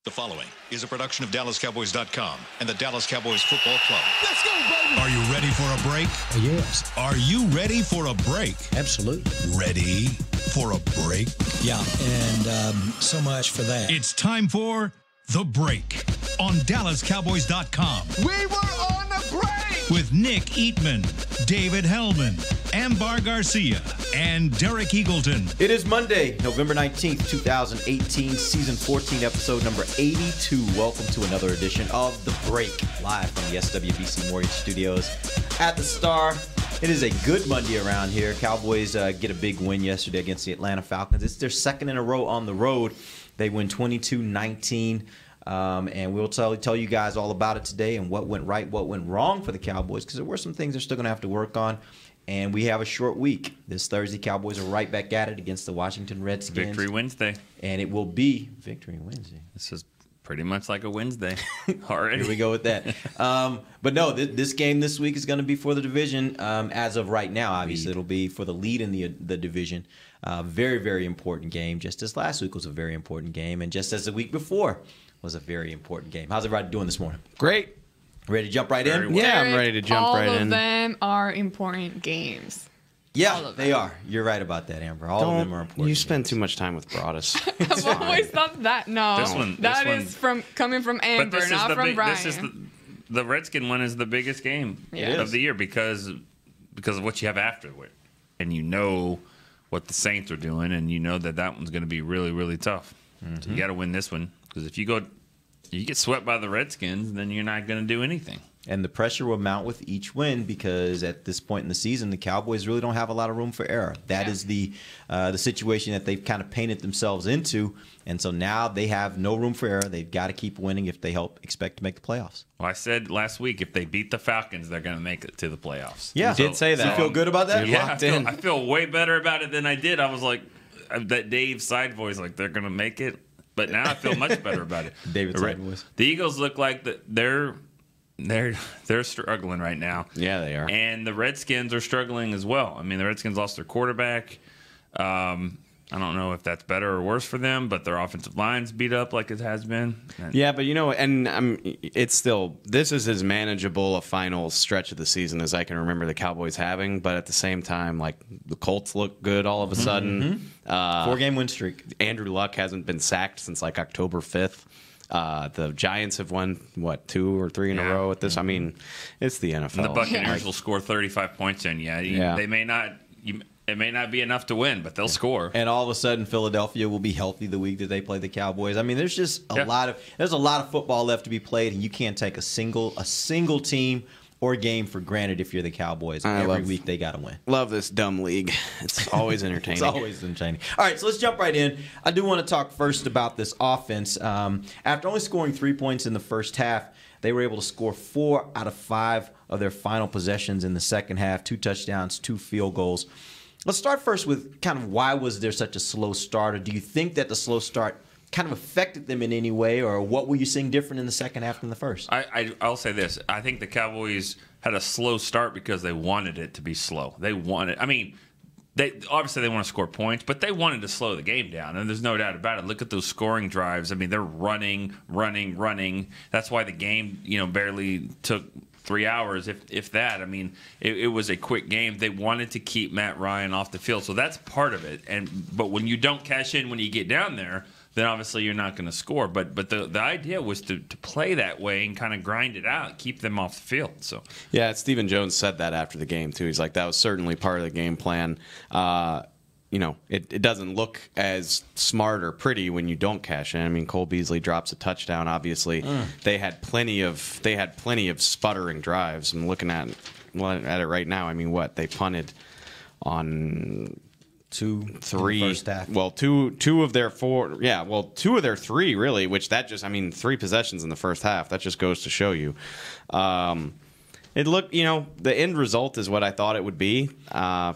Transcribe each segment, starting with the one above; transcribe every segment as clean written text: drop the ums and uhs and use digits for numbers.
The following is a production of DallasCowboys.com and the Dallas Cowboys Football Club. Let's go, baby! Are you ready for a break? Yes. Are you ready for a break? Absolutely. Ready for a break? Yeah, and so much for that. It's time for The Break on DallasCowboys.com. We were on a break! With Nick Eatman, David Hellman, Ambar Garcia, and Derek Eagleton. It is Monday, November 19th, 2018, Season 14, Episode number 82. Welcome to another edition of The Break, live from the SWBC Mortgage Studios at the Star. It is a good Monday around here. Cowboys get a big win yesterday against the Atlanta Falcons. It's their second in a row on the road. They win 22-19. And we'll tell you guys all about it today and what went right, what went wrong for the Cowboys, because there were some things they're still going to have to work on. And we have a short week. This Thursday, Cowboys are right back at it against the Washington Redskins. Victory Wednesday. And it will be Victory Wednesday. This is pretty much like a Wednesday already. Here we go with that. But no, this game this week is going to be for the division as of right now. Obviously, it'll be for the lead in the division. Very, very important game. Just as last week was a very important game, and just as the week before was a very important game. How's everybody doing this morning? Great. Ready to jump right in? Well. Yeah, I'm ready to jump right in. All of them are important games. Yeah, they are. You're right about that, Amber. All of them are important. You spend too much time with Broadus. I've always thought that. No, that is coming from Amber, not from Brian. This is the Redskin one is the biggest game of the year because of what you have afterward, and you know what the Saints are doing, and you know that one's going to be really, really tough. Mm-hmm. So you got to win this one, because if you get swept by the Redskins, then you're not going to do anything. And the pressure will mount with each win, because at this point in the season, the Cowboys really don't have a lot of room for error. That is the situation that they've kind of painted themselves into. And so now they have no room for error. They've got to keep winning if they expect to make the playoffs. Well, I said last week, if they beat the Falcons, they're going to make it to the playoffs. Yeah, you did say that. So you feel good about that? Yeah, I feel way better about it than I did. I was like, that Dave side voice, like, they're going to make it. But now I feel much better about it. David's side voice. The Eagles look like they're struggling right now. Yeah, they are. And the Redskins are struggling as well. I mean, the Redskins lost their quarterback. I don't know if that's better or worse for them, but their offensive line's beat up like it has been. Yeah, but it's still, this is as manageable a final stretch of the season as I can remember the Cowboys having. But at the same time, like, the Colts look good all of a sudden. 4-game win streak. Andrew Luck hasn't been sacked since like October 5th. The Giants have won, 2 or 3 in a row at this. I mean, it's the NFL. And the Buccaneers will score 35 points in. They may not. It may not be enough to win, but they'll score. And all of a sudden, Philadelphia will be healthy the week that they play the Cowboys. I mean, there's just a lot of football left to be played, and you can't take a single team or game for granted if you're the Cowboys. Every week they got to win. Love this dumb league. It's always entertaining. It's always entertaining. All right, so let's jump right in. I do want to talk first about this offense. After only scoring 3 points in the first half, they were able to score 4 out of 5 of their final possessions in the second half, 2 touchdowns, 2 field goals. Let's start first with kind of why was there such a slow start, or do you think that the slow start kind of affected them in any way, or what were you seeing different in the second half than the first? I'll say this. I think the Cowboys had a slow start because they wanted it to be slow. They wanted – I mean, they want to score points, but they wanted to slow the game down, and there's no doubt about it. Look at those scoring drives. I mean, they're running. That's why the game, barely took – 3 hours, if that. I mean, it was a quick game. They wanted to keep Matt Ryan off the field, so that's part of it. But when you don't cash in when you get down there, then obviously you're not going to score. But the idea was to play that way and kind of grind it out, keep them off the field. So yeah, Stephen Jones said that after the game too. He's like, that was certainly part of the game plan. It doesn't look as smart or pretty when you don't cash in. I mean, Cole Beasley drops a touchdown. Obviously, they had plenty of sputtering drives. I'm looking at it right now. I mean, they punted on 2, 3 first half. Well, two of their 4. Yeah, well, 2 of their 3 really. Which 3 possessions in the first half. That just goes to show you. It looked, the end result is what I thought it would be.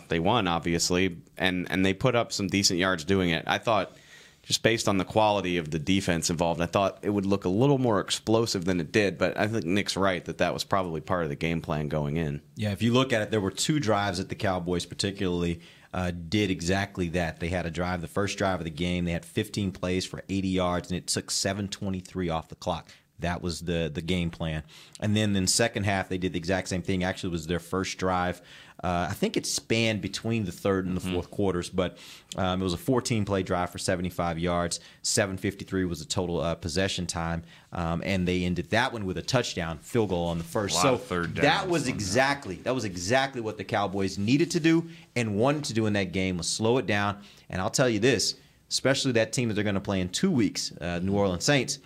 They won, obviously, and they put up some decent yards doing it. I thought, just based on the quality of the defense involved, I thought it would look a little more explosive than it did. But I think Nick's right that was probably part of the game plan going in. Yeah, if you look at it, there were 2 drives that the Cowboys particularly did exactly that. They had a drive, the first drive of the game. They had 15 plays for 80 yards, and it took 7:23 off the clock. That was the game plan. And then in the second half, they did the exact same thing. Actually, it was their first drive. I think it spanned between the third and the fourth quarters, but it was a 14-play drive for 75 yards. 7:53 was the total possession time, and they ended that one with a touchdown field goal on the first. So that was exactly what the Cowboys needed to do and wanted to do in that game, was slow it down. And I'll tell you this, especially that team that they're going to play in 2 weeks, New Orleans Saints,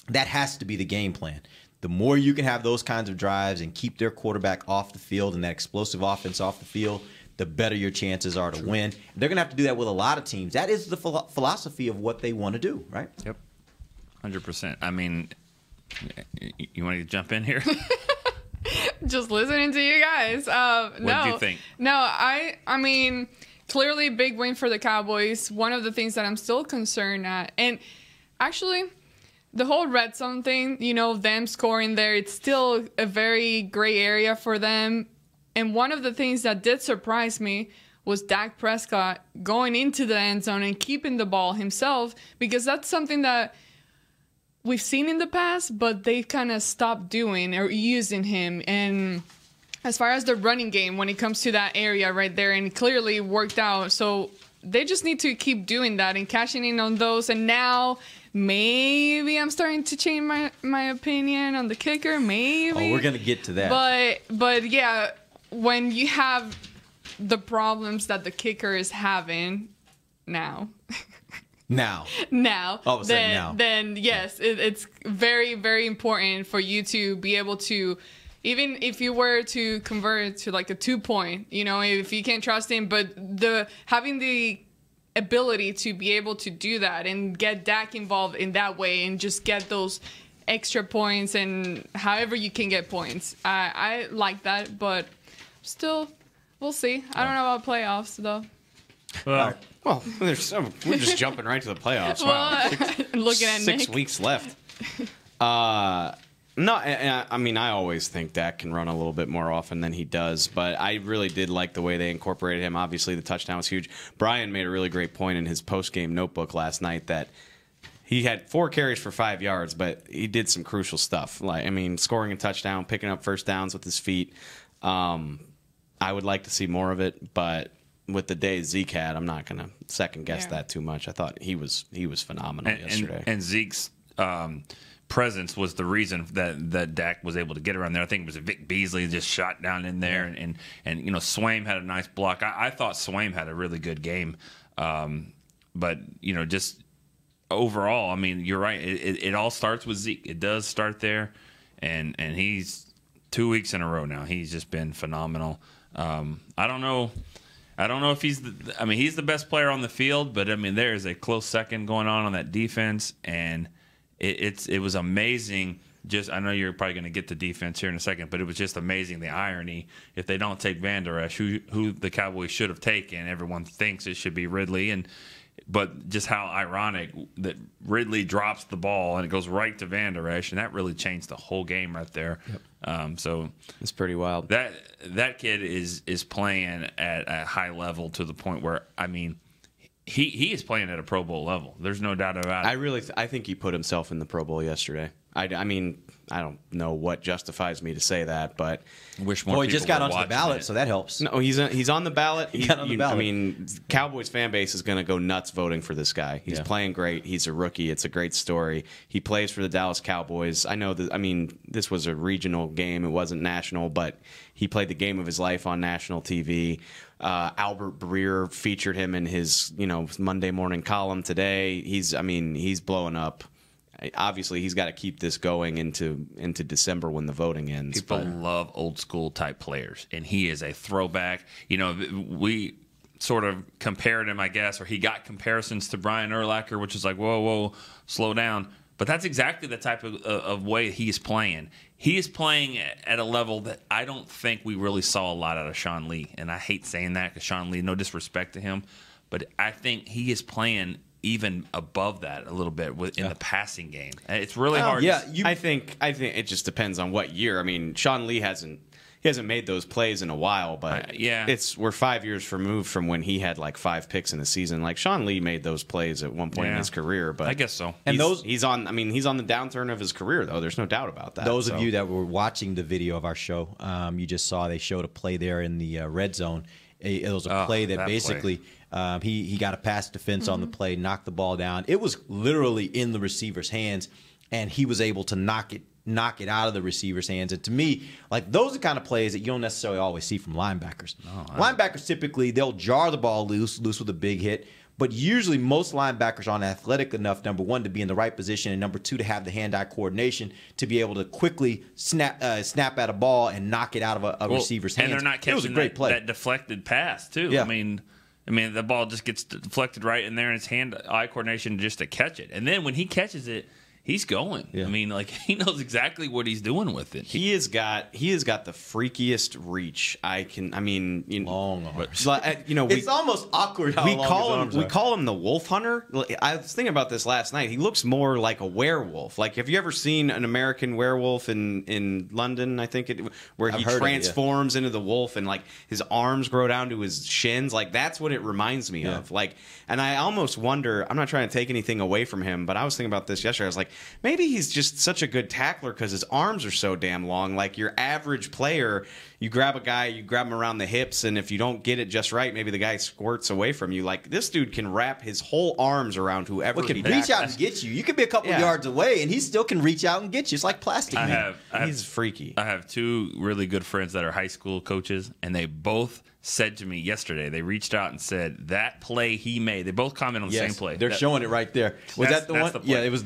that has to be the game plan. The more you can have those kinds of drives and keep their quarterback off the field and that explosive offense off the field, the better your chances are to win. They're going to have to do that with a lot of teams. That is the philosophy of what they want to do, right? Yep, 100%. I mean, you want to jump in here? Just listening to you guys. What do you think? No, I mean, clearly big win for the Cowboys. One of the things that I'm still concerned at, and actually, the whole red zone thing, them scoring there, it's still a very gray area for them. And one of the things that did surprise me was Dak Prescott going into the end zone and keeping the ball himself, because that's something that we've seen in the past, but they've kind of stopped doing or using him. And as far as the running game, when it comes to that area right there, and it clearly worked out. So they just need to keep doing that and cashing in on those. And now maybe I'm starting to change my opinion on the kicker. Maybe. Oh, we're going to get to that. But yeah, when you have the problems that the kicker is having now. Now. Then yes, it's very, very important for you to be able to, even if you were to convert it to like a 2-point, if you can't trust him, but having the ability to be able to do that and get Dak involved in that way and just get those extra points and however you can get points. I like that, but still, we'll see. I don't know about playoffs, though. Well, we're just jumping right to the playoffs. Wow. Looking at 6 Nick. weeks left. No, I mean, I always think Dak can run a little bit more often than he does, but I really did like the way they incorporated him. Obviously, the touchdown was huge. Brian made a really great point in his post-game notebook last night that he had 4 carries for 5 yards, but he did some crucial stuff. Scoring a touchdown, picking up first downs with his feet. I would like to see more of it, but with the day Zeke had, I'm not going to second-guess that too much. I thought he was phenomenal yesterday. And Zeke's presence was the reason that Dak was able to get around there. I think it was Vic Beasley just shot down in there, and Swaim had a nice block. I thought Swaim had a really good game, but just overall, I mean, you're right. It all starts with Zeke. It does start there, and he's 2 weeks in a row now. He's just been phenomenal. I don't know if he's the best player on the field, but I mean, there is a close second going on that defense, and it was amazing. I know you're probably going to get to defense here in a second, but it was just amazing, the irony. If they don't take Vander Esch, who the Cowboys should have taken, everyone thinks it should be Ridley, but just how ironic that Ridley drops the ball and it goes right to Vander Esch, and that really changed the whole game right there. Yep. So it's pretty wild. That kid is playing at a high level to the point where, I mean, he is playing at a Pro Bowl level. There's no doubt about it. I think he put himself in the Pro Bowl yesterday. I mean, I don't know what justifies me to say that, but wish more. He just got onto the ballot, so that helps. No, he's on the ballot. He got on the ballot. I mean, Cowboys fan base is going to go nuts voting for this guy. He's playing great. He's a rookie. It's a great story. He plays for the Dallas Cowboys. I know that. I mean, this was a regional game. It wasn't national, but he played the game of his life on national TV. Albert Breer featured him in his Monday morning column today. He's blowing up. Obviously, he's got to keep this going into December when the voting ends. People love old school type players, and he is a throwback. We sort of compared him, I guess, or he got comparisons to Brian Urlacher, which is like, whoa, slow down. But that's exactly the type of way he's playing. He is playing at a level that I don't think we really saw a lot out of Sean Lee. And I hate saying that because Sean Lee, no disrespect to him, but I think he is playing even above that a little bit in the passing game. It's really hard. Yeah, I think it just depends on what year. I mean, Sean Lee he hasn't made those plays in a while, but we're 5 years removed from when he had like 5 picks in a season. Like Sean Lee made those plays at one point in his career, but I guess so. And he's on the downturn of his career, though. There's no doubt about that. Those of you that were watching the video of our show, you just saw they showed a play there in the red zone. It was a play that basically he got a pass defense on the play, knocked the ball down. It was literally in the receiver's hands, and he was able to knock it out of the receiver's hands. And to me, like, those are the kind of plays that you don't necessarily always see from linebackers. Linebackers typically, they'll jar the ball loose with a big hit. But usually most linebackers aren't athletic enough, number one, to be in the right position, and number two, to have the hand-eye coordination to be able to quickly snap at a ball and knock it out of a receiver's hands. And they're not catching that deflected pass, too. Yeah. I mean, the ball just gets deflected right in there, and it's hand-eye coordination just to catch it. And then when he catches it, he's going. Yeah. I mean, like, he knows exactly what he's doing with it. He has got the freakiest reach. Long arms. It's almost awkward how long his arms are. We call him the wolf hunter. I was thinking about this last night. He looks more like a werewolf. Like, have you ever seen an American Werewolf in London? I think where he transforms into the wolf and like his arms grow down to his shins. Like, that's what it reminds me of. Like, and I almost wonder. I'm not trying to take anything away from him, but I was thinking about this yesterday. I was like, maybe he's just such a good tackler because his arms are so damn long. Like, your average player, you grab a guy, you grab him around the hips, and if you don't get it just right, maybe the guy squirts away from you. Like, this dude can wrap his whole arms around whoever he can reach out and get you. You could be a couple yards away, and he still can reach out and get you. It's like plastic. He's freaky. I have 2 really good friends that are high school coaches, and they both said to me yesterday, they reached out and said that play he made, they both commented on the same play. They're showing it right there. Was that the one? Yeah, it was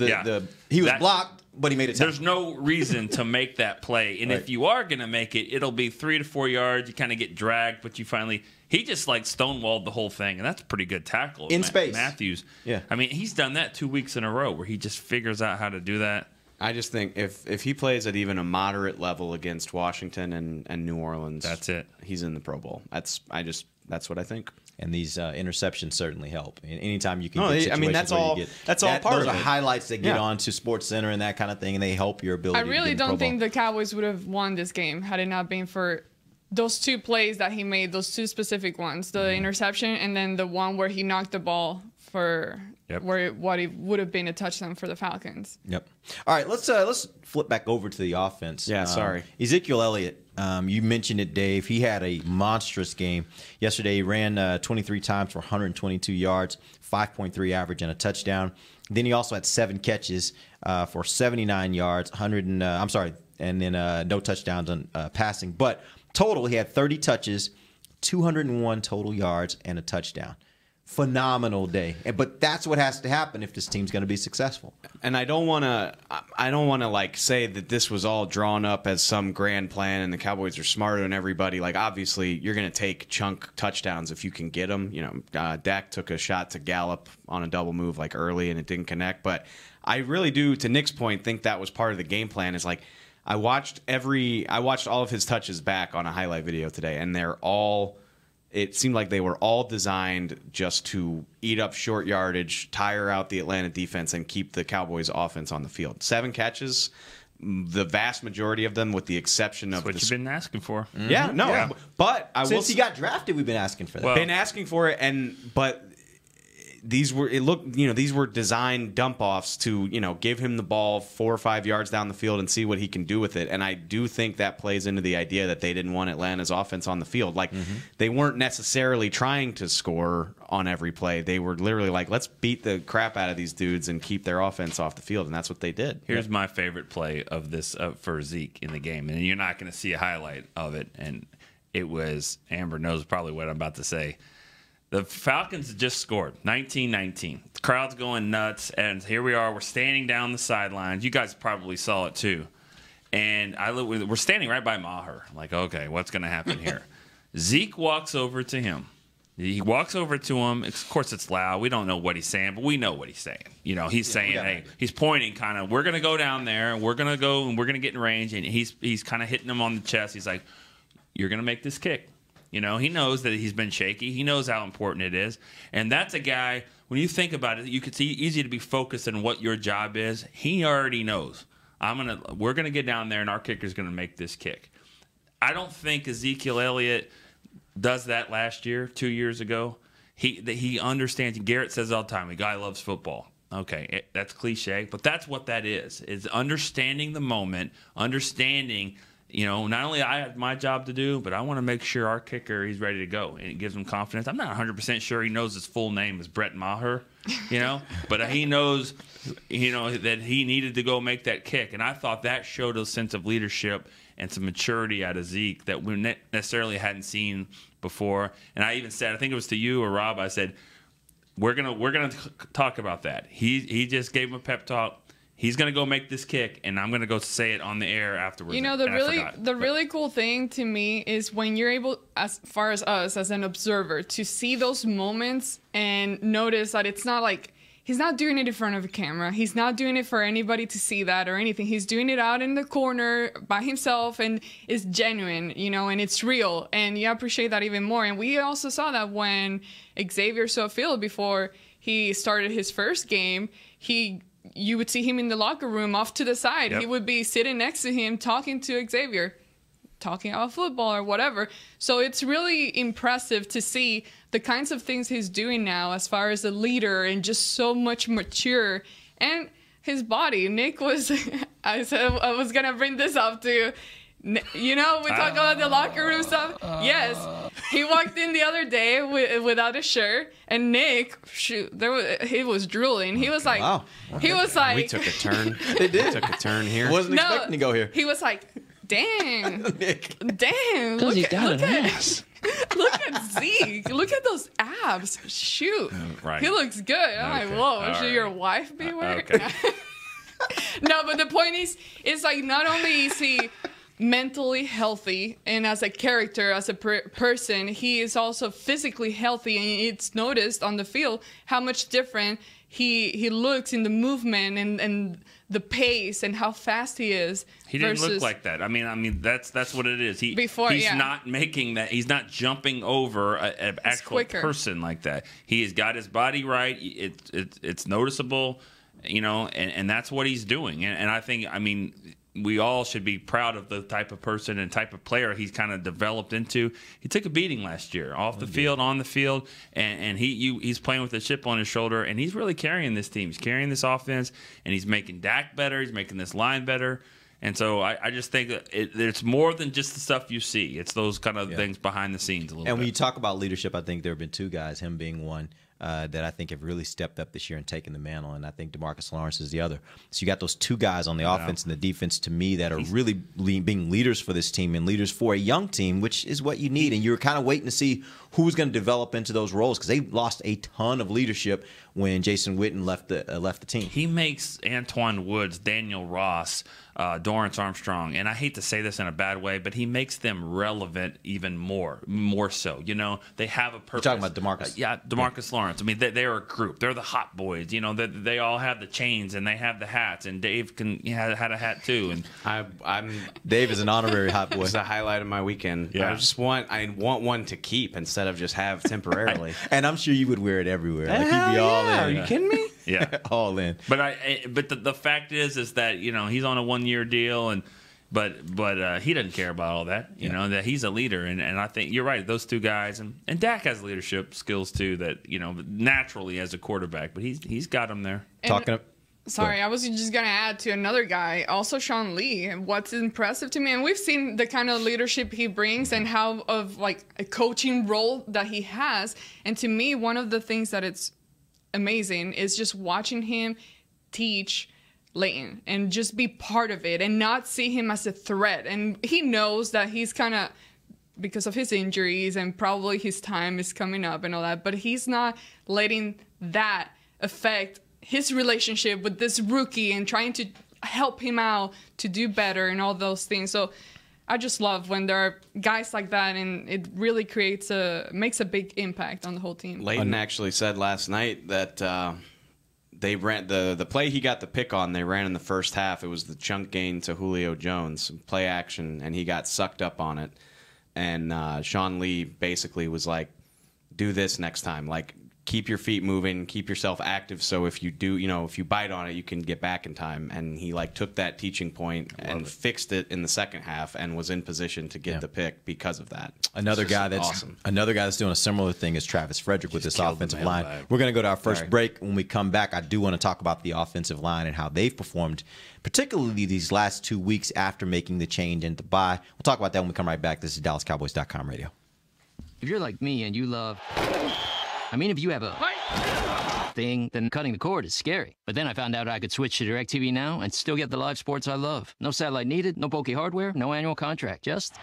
he was blocked, but he made it. There's no reason to make that play. And if you are going to make it, it'll be 3 to 4 yards. You kind of get dragged, but he just like stonewalled the whole thing. And that's a pretty good tackle. In space. Matthews. Yeah. I mean, he's done that 2 weeks in a row where he just figures out how to do that. I just think if he plays at even a moderate level against Washington and New Orleans, that's it. He's in the Pro Bowl. That's what I think. And these interceptions certainly help. And anytime you can get situations that's where all. You get that's all part those of are it. Highlights that get on to Sports Center and that kind of thing, and they help your ability. I really to get don't think the Cowboys would have won this game had it not been for those 2 plays that he made, those 2 specific ones, the interception and then the one where he knocked the ball for what it would have been a touchdown for the Falcons. Yep. All right, let's flip back over to the offense. Yeah, sorry. Ezekiel Elliott, you mentioned it, Dave. He had a monstrous game yesterday. He ran 23 times for 122 yards, 5.3 average, and a touchdown. Then he also had 7 catches for 79 yards, and then no touchdowns on passing. But total, he had 30 touches, 201 total yards, and a touchdown. Phenomenal day. But that's what has to happen if this team's going to be successful. And I don't want to like say that this was all drawn up as some grand plan and the Cowboys are smarter than everybody. Like, obviously you're going to take chunk touchdowns if you can get them. Dak took a shot to Gallup on a double move like early and it didn't connect, but I really do, to Nick's point, think that was part of the game plan. Is like, I watched all of his touches back on a highlight video today, and it seemed like they were all designed just to eat up short yardage, tire out the Atlanta defense, and keep the Cowboys offense on the field. 7 catches, the vast majority of them, with the exception of what you've been asking for. Yeah, no. Yeah. But since he got drafted, we've been asking for that. Been asking for it, but these were designed dump offs to, give him the ball 4 or 5 yards down the field and see what he can do with it. And I do think that plays into the idea that they didn't want Atlanta's offense on the field. Like, they weren't necessarily trying to score on every play. They were literally like, let's beat the crap out of these dudes and keep their offense off the field. And that's what they did. Here's my favorite play of this for Zeke in the game. And you're not going to see a highlight of it. And it was, Amber knows probably what I'm about to say. The Falcons just scored 19-19. The crowd's going nuts, and here we are. We're standing down the sidelines. You guys probably saw it too. And we're standing right by Maher. I'm like, okay, what's going to happen here? Zeke walks over to him. He walks over to him. Of course, it's loud. We don't know what he's saying, but we know what he's saying. He's saying, hey, he's pointing kind of, we're going to go down there, and we're going to go, and we're going to get in range. And he's kind of hitting him on the chest. He's like, you're going to make this kick. He knows that he's been shaky. He knows how important it is. And that's a guy, when you think about it, you could see easy to be focused on what your job is. He already knows. We're gonna get down there and our kicker's gonna make this kick. I don't think Ezekiel Elliott does that last year, 2 years ago. He understands. Garrett says all the time, "The guy loves football." Okay, that's cliche, but that's what that is understanding the moment, understanding, not only I have my job to do, but I want to make sure our kicker, he's ready to go, and it gives him confidence. I'm not 100% sure he knows his full name is Brett Maher, but he knows, that he needed to go make that kick, and I thought that showed a sense of leadership and some maturity out of Zeke that we necessarily hadn't seen before. And I even said, I think it was to you or Rob, I said, We're gonna talk about that. He just gave him a pep talk. He's gonna go make this kick, and I'm gonna go say it on the air afterwards. The really cool thing to me is when you're able, as far as us as an observer, to see those moments and notice that it's not like he's not doing it in front of a camera. He's not doing it for anybody to see that or anything. He's doing it out in the corner by himself, and it's genuine, and it's real. And you appreciate that even more. And we also saw that when Xavier saw Phil before he started his first game, you would see him in the locker room off to the side. Yep. He would be sitting next to him talking to Xavier, talking about football or whatever. So it's really impressive to see the kinds of things he's doing now as far as a leader and just so much mature. And his body, Nick was, I said I was going to bring this up to you. We talk about the locker room stuff. Yes, he walked in the other day without a shirt, and Nick, he was drooling. He was like, wow. He was like, we took a turn. It did. Took a turn here. Wasn't expecting to go here. He was like, dang, Nick. damn. Because he's got an ass. Look at Zeke. Look at those abs. Shoot. Right. He looks good. I'm like, whoa, All should right. your wife be wearing? Okay. No, but the point is, it's like not only is he mentally healthy and as a character, as a person, he is also physically healthy, and it's noticed on the field how much different he looks in the movement and the pace and how fast he is. He didn't look like that. I mean that's what it is. He's not making that. He's not jumping over an actual person like that. He has got his body right. It's noticeable, and that's what he's doing. And I think, we all should be proud of the type of person and type of player he's kind of developed into. He took a beating last year, off the field, on the field, and he's playing with a chip on his shoulder, and he's really carrying this team. He's carrying this offense, and he's making Dak better. He's making this line better. And so I just think that it's more than just the stuff you see. It's those kind of things behind the scenes a little bit. And when you talk about leadership, I think there have been two guys, him being one, that I think have really stepped up this year and taken the mantle, and I think DeMarcus Lawrence is the other. So you got those two guys on the offense and the defense, to me, that are really being leaders for this team and leaders for a young team, which is what you need. And you're kind of waiting to see who's going to develop into those roles, because they lost a ton of leadership when Jason Witten left the team. He makes Antoine Woods, Daniel Ross, Dorrance Armstrong, and I hate to say this in a bad way, but he makes them relevant even more so. They have a purpose. You're talking about DeMarcus. DeMarcus Lawrence. They're a group. They're the hot boys. They all have the chains and they have the hats, and Dave had a hat too. And Dave is an honorary hot boy. It's the highlight of my weekend. Yeah. I want one to keep instead of just have temporarily. And I'm sure you would wear it everywhere. Like, you'd be all in. Are you kidding me? Yeah, all in. But the fact is that he's on a 1-year deal, and but he doesn't care about all that. That he's a leader, and I think you're right. Those two guys, and Dak has leadership skills too. That naturally as a quarterback, but he's got them there. Sorry, I was just going to add to another guy, also Sean Lee. What's impressive to me, and we've seen the kind of leadership he brings and how of like a coaching role that he has. And to me, one of the things that it's amazing is just watching him teach Leighton and just be part of it and not see him as a threat. And he knows that he's kind of, because of his injuries and probably his time is coming up and all that, but he's not letting that affect his relationship with this rookie and trying to help him out to do better and all those things. So I just love when there are guys like that, and it really makes a big impact on the whole team. Leighton actually said last night that they ran the play he got the pick on. They ran in the first half. It was the chunk gain to Julio Jones, play action, and he got sucked up on it. And Sean Lee basically was like, "Do this next time. Like, keep your feet moving, keep yourself active. So if you do, if you bite on it, you can get back in time. And he took that teaching point and fixed it in the second half and was in position to get the pick because of that. Another guy that's awesome. Another guy that's doing a similar thing is Travis Frederick with this offensive line. We're going to go to our first break. When we come back, I do want to talk about the offensive line and how they've performed, particularly these last 2 weeks after making the change into bye. We'll talk about that when we come right back. This is DallasCowboys.com radio. If you're like me and you love... if you have a thing, then cutting the cord is scary. But then I found out I could switch to DirecTV Now and still get the live sports I love. No satellite needed, no bulky hardware, no annual contract, just...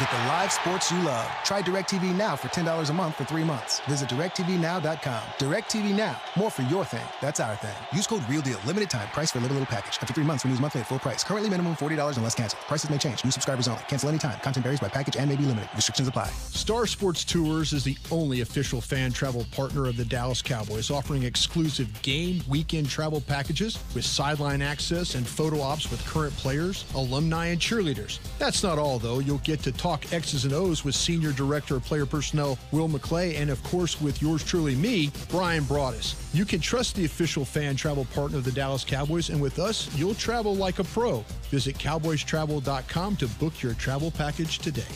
Get the live sports you love. Try DirecTV Now for $10 a month for 3 months. Visit DirecTVNow.com. DirecTV Now. More for your thing. That's our thing. Use code REALDEAL. Limited time. Price for little package. After 3 months, renews monthly at full price. Currently minimum $40 unless canceled. Prices may change. New subscribers only. Cancel anytime. Content varies by package and may be limited. Restrictions apply. Star Sports Tours is the only official fan travel partner of the Dallas Cowboys, offering exclusive game weekend travel packages with sideline access and photo ops with current players, alumni, and cheerleaders. That's not all, though. You'll get to talk X's and O's with Senior Director of Player Personnel Will McClay, and of course with yours truly, me, Brian Broaddus. You can trust the official fan travel partner of the Dallas Cowboys, and with us, you'll travel like a pro. Visit cowboystravel.com to book your travel package today.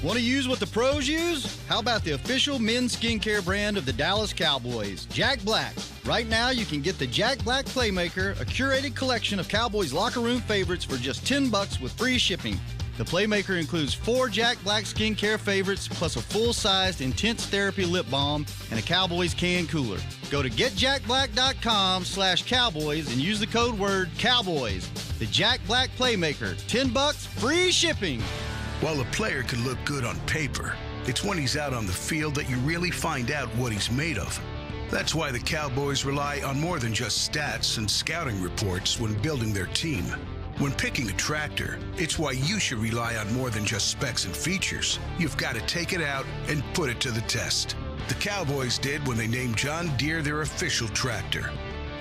Want to use what the pros use? How about the official men's skincare brand of the Dallas Cowboys, Jack Black? Right now, you can get the Jack Black Playmaker, a curated collection of Cowboys locker room favorites for just $10 with free shipping. The Playmaker includes 4 Jack Black skincare favorites, plus a full-sized Intense Therapy lip balm and a Cowboys can cooler. Go to getjackblack.com/Cowboys and use the code word Cowboys. The Jack Black Playmaker, $10, free shipping. While a player could look good on paper, it's when he's out on the field that you really find out what he's made of. That's why the Cowboys rely on more than just stats and scouting reports when building their team. When picking a tractor, it's why you should rely on more than just specs and features. You've got to take it out and put it to the test. The Cowboys did when they named John Deere their official tractor.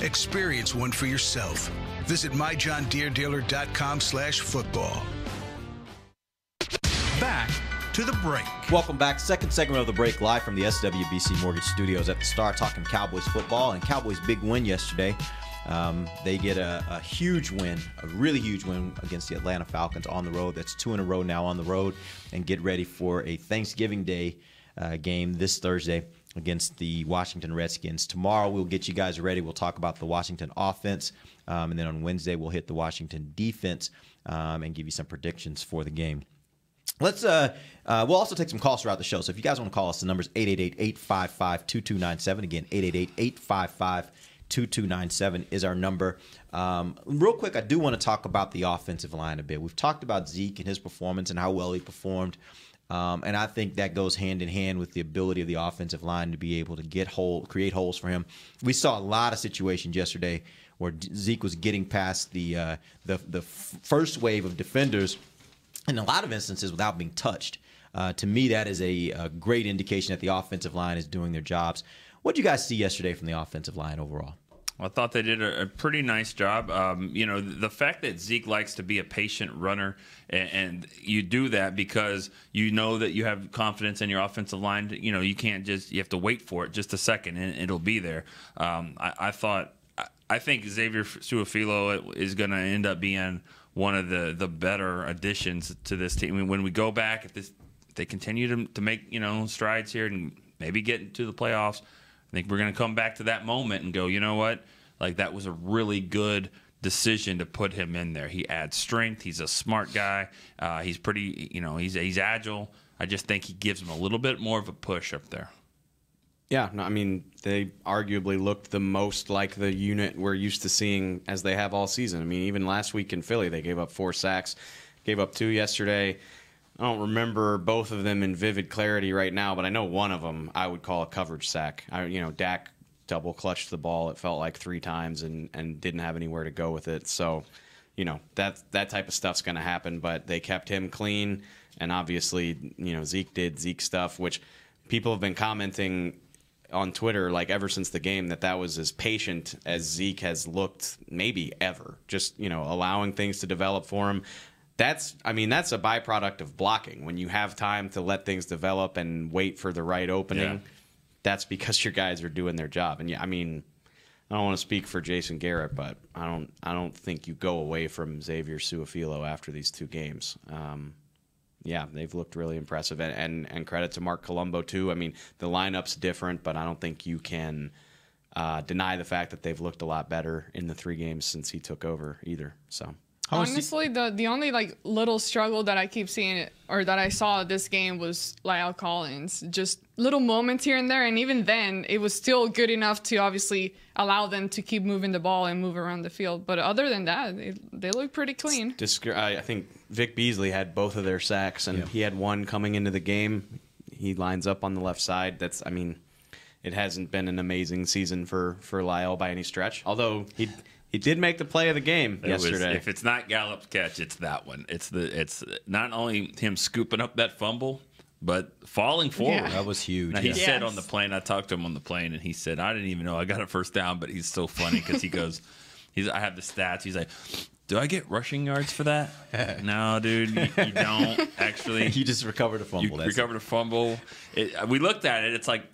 Experience one for yourself. Visit myjohndeeredealer.com/football. Back to the break. Welcome back. Second segment of the break, live from the SWBC Mortgage Studios at the Star, talking Cowboys football. And Cowboys' big win yesterday. They get a huge win, a really huge win against the Atlanta Falcons on the road. That's 2 in a row now on the road, and get ready for a Thanksgiving Day game this Thursday against the Washington Redskins. Tomorrow we'll get you guys ready. We'll talk about the Washington offense, and then on Wednesday we'll hit the Washington defense and give you some predictions for the game. We'll also take some calls throughout the show. So if you guys want to call us, the number's 888-855-2297. Again, 888-855-2297 is our number. Real quick, I do want to talk about the offensive line a bit. We've talked about Zeke and his performance and how well he performed. And I think that goes hand in hand with the ability of the offensive line to be able to create holes for him. We saw a lot of situations yesterday where Zeke was getting past the first wave of defenders in a lot of instances without being touched. To me, that is a great indication that the offensive line is doing their jobs. What did you guys see yesterday from the offensive line overall? I thought they did a pretty nice job. The fact that Zeke likes to be a patient runner, and you do that because you know that you have confidence in your offensive line. You can't you have to wait for it just a second, and it'll be there. I think Xavier Su'a-Filo is going to end up being one of the better additions to this team. I mean, when we go back, if they continue to make strides here and maybe get into the playoffs, I think we're going to come back to that moment and go, you know what? Like, that was a really good decision to put him in there. He adds strength. He's a smart guy. He's pretty, he's agile. I just think he gives him a little bit more of a push up there. Yeah, no, I mean, they arguably looked the most like the unit we're used to seeing as they have all season. I mean, even last week in Philly, they gave up 4 sacks, gave up 2 yesterday. I don't remember both of them in vivid clarity right now, but I know one of them I would call a coverage sack. Dak double clutched the ball, it felt like 3 times, and didn't have anywhere to go with it. So, that type of stuff's going to happen, but they kept him clean, and obviously, Zeke did Zeke stuff, which people have been commenting on Twitter, like, ever since the game, that was as patient as Zeke has looked maybe ever. Just, allowing things to develop for him. That's a byproduct of blocking. When you have time to let things develop and wait for the right opening, that's because your guys are doing their job. And yeah, I mean, I don't want to speak for Jason Garrett, but I don't think you go away from Xavier Su'a-Filo after these 2 games. Yeah, they've looked really impressive, and credit to Mark Colombo too. I mean, the lineup's different, but I don't think you can deny the fact that they've looked a lot better in the 3 games since he took over either. So honestly, the only like little struggle that I keep seeing or that I saw this game was La'el Collins. Just little moments here and there, and even then, it was still good enough to obviously allow them to keep moving the ball and move around the field. But other than that, they look pretty clean. I think Vic Beasley had both of their sacks, and he had one coming into the game. He lines up on the left side. It hasn't been an amazing season for La'el by any stretch. Although he did make the play of the game yesterday. If it's not Gallup's catch, it's that one. It's not only him scooping up that fumble, but falling forward. Yeah. That was huge. Now, he said on the plane, I talked to him on the plane, and he said, I didn't even know I got a first down, but he's so funny because he goes, I have the stats. He's like, do I get rushing yards for that? No, dude, you don't actually. You just recovered a fumble. You recovered a fumble. We looked at it. It's like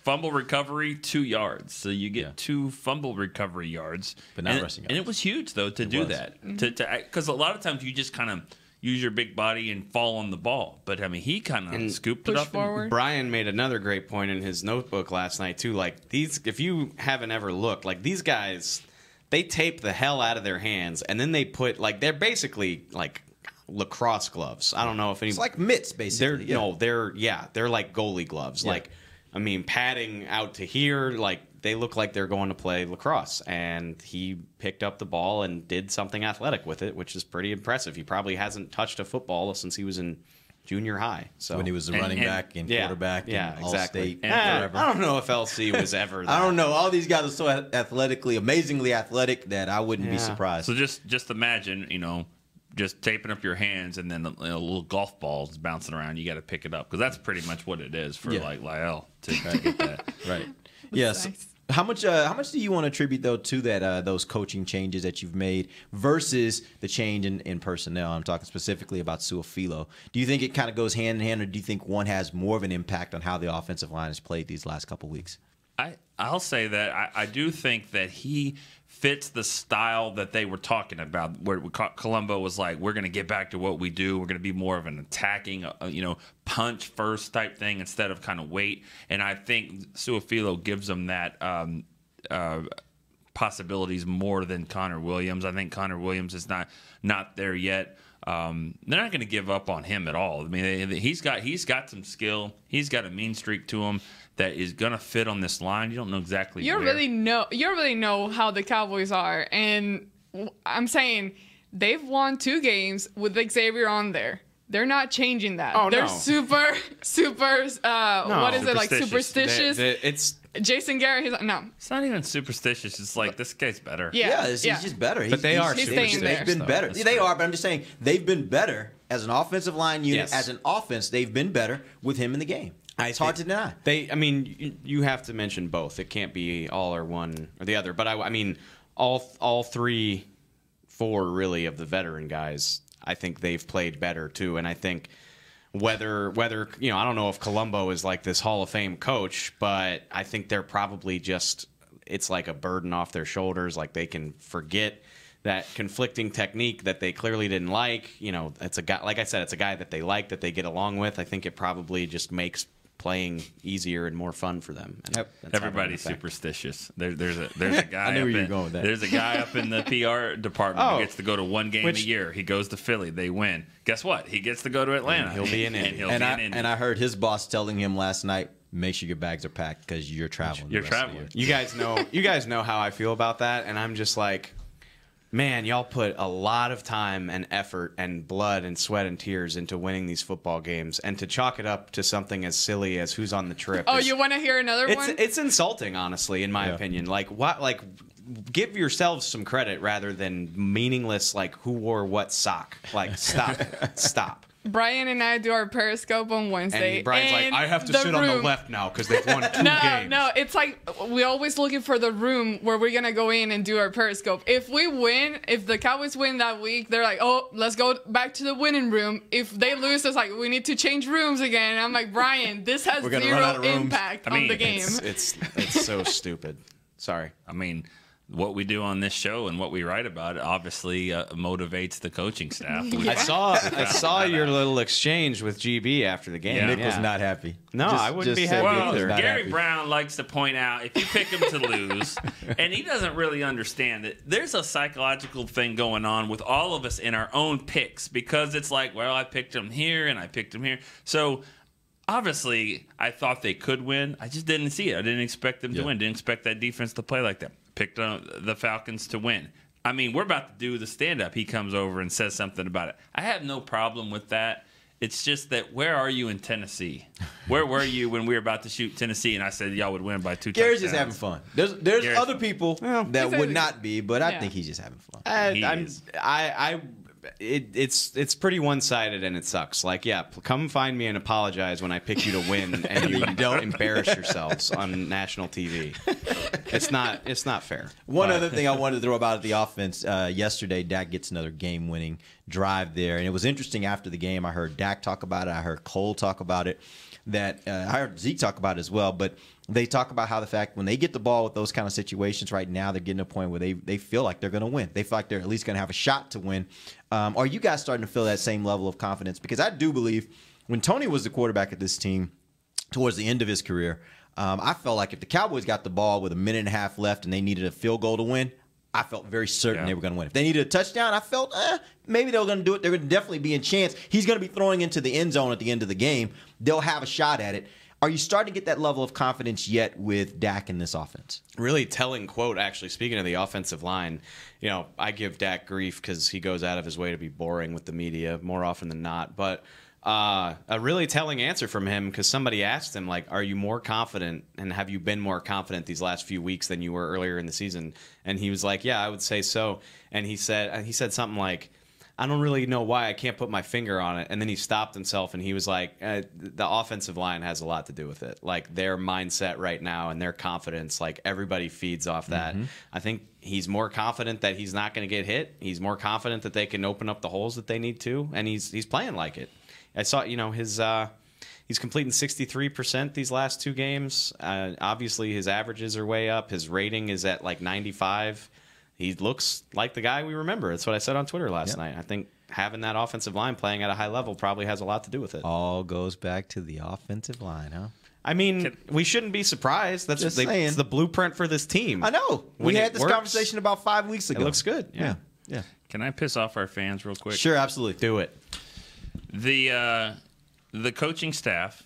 fumble recovery, 2 yards. So you get 2 fumble recovery yards. But not rushing yards. And it was huge, though, to do that. Because a lot of times you just kind of use your big body and fall on the ball. But, I mean, he kind of scooped it up. Forward. Brian made another great point in his notebook last night, too. Like, if you haven't ever looked, like, these guys, they tape the hell out of their hands, and then they put, like, they're basically, like, lacrosse gloves. I don't know if any. It's like mitts, basically. They're like goalie gloves. Yeah. Like, I mean, padding out to here, like, they look like they're going to play lacrosse. And he picked up the ball and did something athletic with it, which is pretty impressive. He probably hasn't touched a football since he was in junior high. So when he was a running back and quarterback and exactly. All-State. I don't know if LC was ever that. I don't know. All these guys are so amazingly athletic that I wouldn't be surprised. So just imagine, just taping up your hands and then a little golf balls bouncing around. You got to pick it up because that's pretty much what it is for like La'el to get that. Right. Yes. Nice. How much do you want to attribute though to that those coaching changes that you've made versus the change in personnel? I'm talking specifically about Su'a-Filo. Do you think it kind of goes hand in hand, or do you think one has more of an impact on how the offensive line has played these last couple weeks? I'll say that I do think that he fits the style that they were talking about, where Colombo was like, we're going to get back to what we do. We're going to be more of an attacking, punch first type thing instead of kind of wait. And I think Su'a-Filo gives them that possibilities more than Connor Williams. I think Connor Williams is not there yet. They're not going to give up on him at all. I mean, he's got some skill. He's got a mean streak to him that is going to fit on this line. You don't know exactly you really know how the Cowboys are. And I'm saying they've won 2 games with Xavier on there. They're not changing that. Oh, they're no. super what is it, like superstitious? It's Jason Garrett, he's like, no. It's not even superstitious. It's like, this guy's better. He's just better. But they are superstitious. They've been better. They are, but I'm just saying they've been better as an offensive line unit. Yes. As an offense, they've been better with him in the game. It's hard to deny. You have to mention both. It can't be all or one or the other. But I mean, all 3, 4 really of the veteran guys, I think they've played better too. And I think whether I don't know if Colombo is like this Hall of Fame coach, but I think they're probably just, it's like a burden off their shoulders. Like they can forget that conflicting technique that they clearly didn't like. It's a guy, like I said, it's a guy that they like, that they get along with. I think it probably just makes playing easier and more fun for them. Everybody's superstitious. There's a guy. I knew where you were going with that. There's a guy up in the PR department who gets to go to 1 game a year. He goes to Philly. They win. Guess what? He gets to go to Atlanta. He'll be in Indy. And I heard his boss telling him last night, make sure your bags are packed because you're traveling. You're traveling. You guys know how I feel about that, and I'm just like, man, y'all put a lot of time and effort and blood and sweat and tears into winning these football games, and to chalk it up to something as silly as who's on the trip. Oh, you want to hear another one? It's insulting, honestly, in my opinion. Like, what? Like, give yourselves some credit rather than meaningless, like, who wore what sock. Like, stop. Brian and I do our Periscope on Wednesday. And Brian's like, I have to the sit on the room- left now because they've won 2 games. No, it's like we're always looking for the room where we're gonna go in and do our Periscope. If we win, if the Cowboys win that week, they're like, oh, let's go back to the winning room. If they lose, it's like we need to change rooms again. And I'm like, Brian, this has zero impact on the game. It's so stupid. Sorry. I mean, what we do on this show and what we write about obviously motivates the coaching staff. I saw your little exchange with GB after the game. Yeah. Nick was not happy. No, I wouldn't be happy either. Gary Brown likes to point out if you pick him to lose, and he doesn't really understand it, there's a psychological thing going on with all of us in our own picks because it's like, well, I picked him here and I picked him here. So obviously, I thought they could win. I just didn't see it. I didn't expect them to win. Didn't expect that defense to play like that. Picked the Falcons to win. I mean, we're about to do the stand-up. He comes over and says something about it. I have no problem with that. It's just that where are you in Tennessee? Where were you when we were about to shoot Tennessee and I said y'all would win by 2 touchdowns? Gary's just having fun. There's other people that would not be, but I think he's just having fun. It's pretty one-sided and it sucks. Like, yeah, come find me and apologize when I pick you to win and you don't embarrass yourselves on national TV. It's not fair. One other thing I wanted to throw about the offense, yesterday, Dak gets another game-winning drive there, and it was interesting after the game. I heard Dak talk about it. I heard Cole talk about it. That I heard Zeke talk about it as well, but they talk about how the fact when they get the ball with those kind of situations right now, they're getting to a point where they feel like they're going to win. They feel like they're at least going to have a shot to win. Are you guys starting to feel that same level of confidence? Because I do believe when Tony was the quarterback of this team towards the end of his career, I felt like if the Cowboys got the ball with a minute and a half left and they needed a field goal to win, I felt very certain they were going to win. If they needed a touchdown, I felt maybe they were going to do it. They're going to definitely be in chance. He's going to be throwing into the end zone at the end of the game. They'll have a shot at it. Are you starting to get that level of confidence yet with Dak in this offense? Really telling quote, actually, speaking of the offensive line, I give Dak grief because he goes out of his way to be boring with the media more often than not. But a really telling answer from him because somebody asked him, like, are you more confident and have you been more confident these last few weeks than you were earlier in the season? And he was like, yeah, I would say so. And he said something like, I don't really know why I can't put my finger on it. And then he stopped himself and he was like, the offensive line has a lot to do with it. Like their mindset right now and their confidence, like everybody feeds off that. Mm-hmm. I think he's more confident that he's not going to get hit. He's more confident that they can open up the holes that they need to. And he's playing like it. I saw, he's completing 63% these last 2 games. Obviously, his averages are way up. His rating is at like 95. He looks like the guy we remember. That's what I said on Twitter last night. I think having that offensive line playing at a high level probably has a lot to do with it. All goes back to the offensive line, huh? I mean, we shouldn't be surprised. That's it's the blueprint for this team. I know. We had this conversation about 5 weeks ago. It looks good. Yeah. Can I piss off our fans real quick? Sure, absolutely. Do it. The coaching staff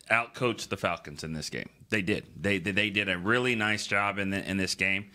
outcoached the Falcons in this game. They did. They did a really nice job in this game.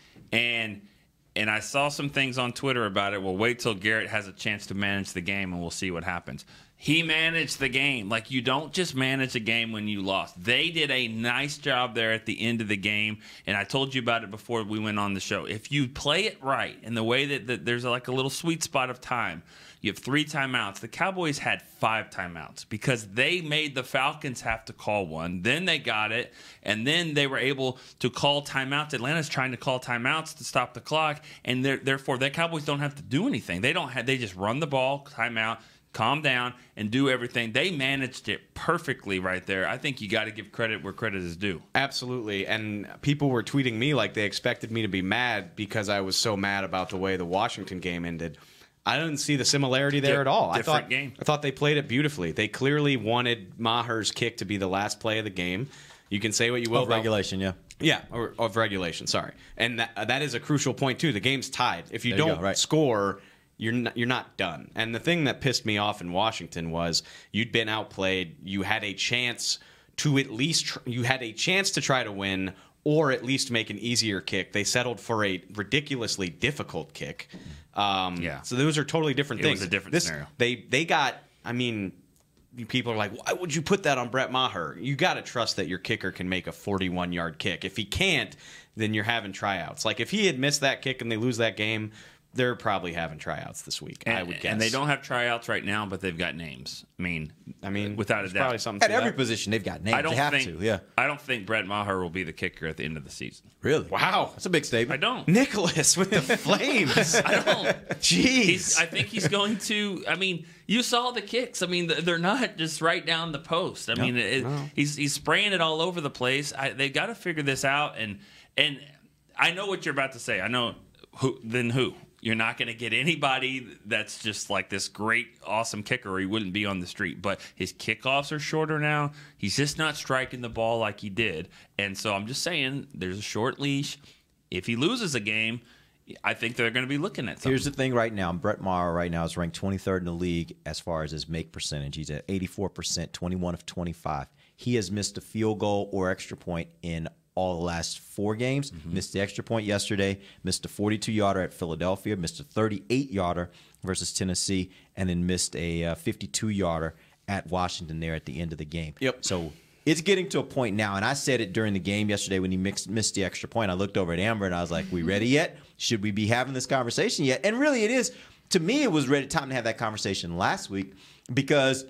And I saw some things on Twitter about it. Well, wait till Garrett has a chance to manage the game, and we'll see what happens. He managed the game. Like, you don't just manage a game when you lost. They did a nice job there at the end of the game, and I told you about it before we went on the show. If you play it right in the way that there's like a little sweet spot of time, you have 3 timeouts. The Cowboys had 5 timeouts because they made the Falcons have to call one. Then they got it, and then they were able to call timeouts. Atlanta's trying to call timeouts to stop the clock, and therefore the Cowboys don't have to do anything. They just run the ball, timeout, calm down, and do everything. They managed it perfectly right there. I think you got to give credit where credit is due. Absolutely. And people were tweeting me like they expected me to be mad because I was so mad about the way the Washington game ended. I didn't see the similarity there at all. Different game. I thought they played it beautifully. They clearly wanted Maher's kick to be the last play of the game. You can say what you will about regulation, yeah. Yeah, or of regulation, sorry. And that is a crucial point, too. The game's tied. If you don't score, you're not done. And the thing that pissed me off in Washington was you'd been outplayed. You had a chance to at least you had a chance to try to win or at least make an easier kick. They settled for a ridiculously difficult kick. So those are totally different things. It was a different scenario. They got, I mean, people are like, why would you put that on Brett Maher? You got to trust that your kicker can make a 41-yard kick. If he can't, then you're having tryouts. Like if he had missed that kick and they lose that game, they're probably having tryouts this week, I would guess. And they don't have tryouts right now, but they've got names. I mean, without a doubt. Probably something at every position, they've got names. They have to, yeah. I don't think Brett Maher will be the kicker at the end of the season. Really? Wow. That's a big statement. I don't. Nicholas with the Flames. I don't. Jeez. I think he's going to. I mean, you saw the kicks. I mean, they're not just right down the post. I mean, he's spraying it all over the place. They've got to figure this out. And I know what you're about to say. I know who. You're not going to get anybody that's just like this great, awesome kicker, or he wouldn't be on the street. But his kickoffs are shorter now. He's just not striking the ball like he did. And so I'm just saying there's a short leash. If he loses a game, I think they're going to be looking at something. Here's the thing right now. Brett Maher right now is ranked 23rd in the league as far as his make percentage. He's at 84%, 21 of 25. He has missed a field goal or extra point in all the last 4 games. Missed the extra point yesterday, missed a 42-yarder at Philadelphia, missed a 38-yarder versus Tennessee, and then missed a 52-yarder at Washington there at the end of the game. Yep. So it's getting to a point now, and I said it during the game yesterday when he missed the extra point. I looked over at Amber, and I was like, we ready yet? Should we be having this conversation yet? And really it is. To me, it was time to have that conversation last week because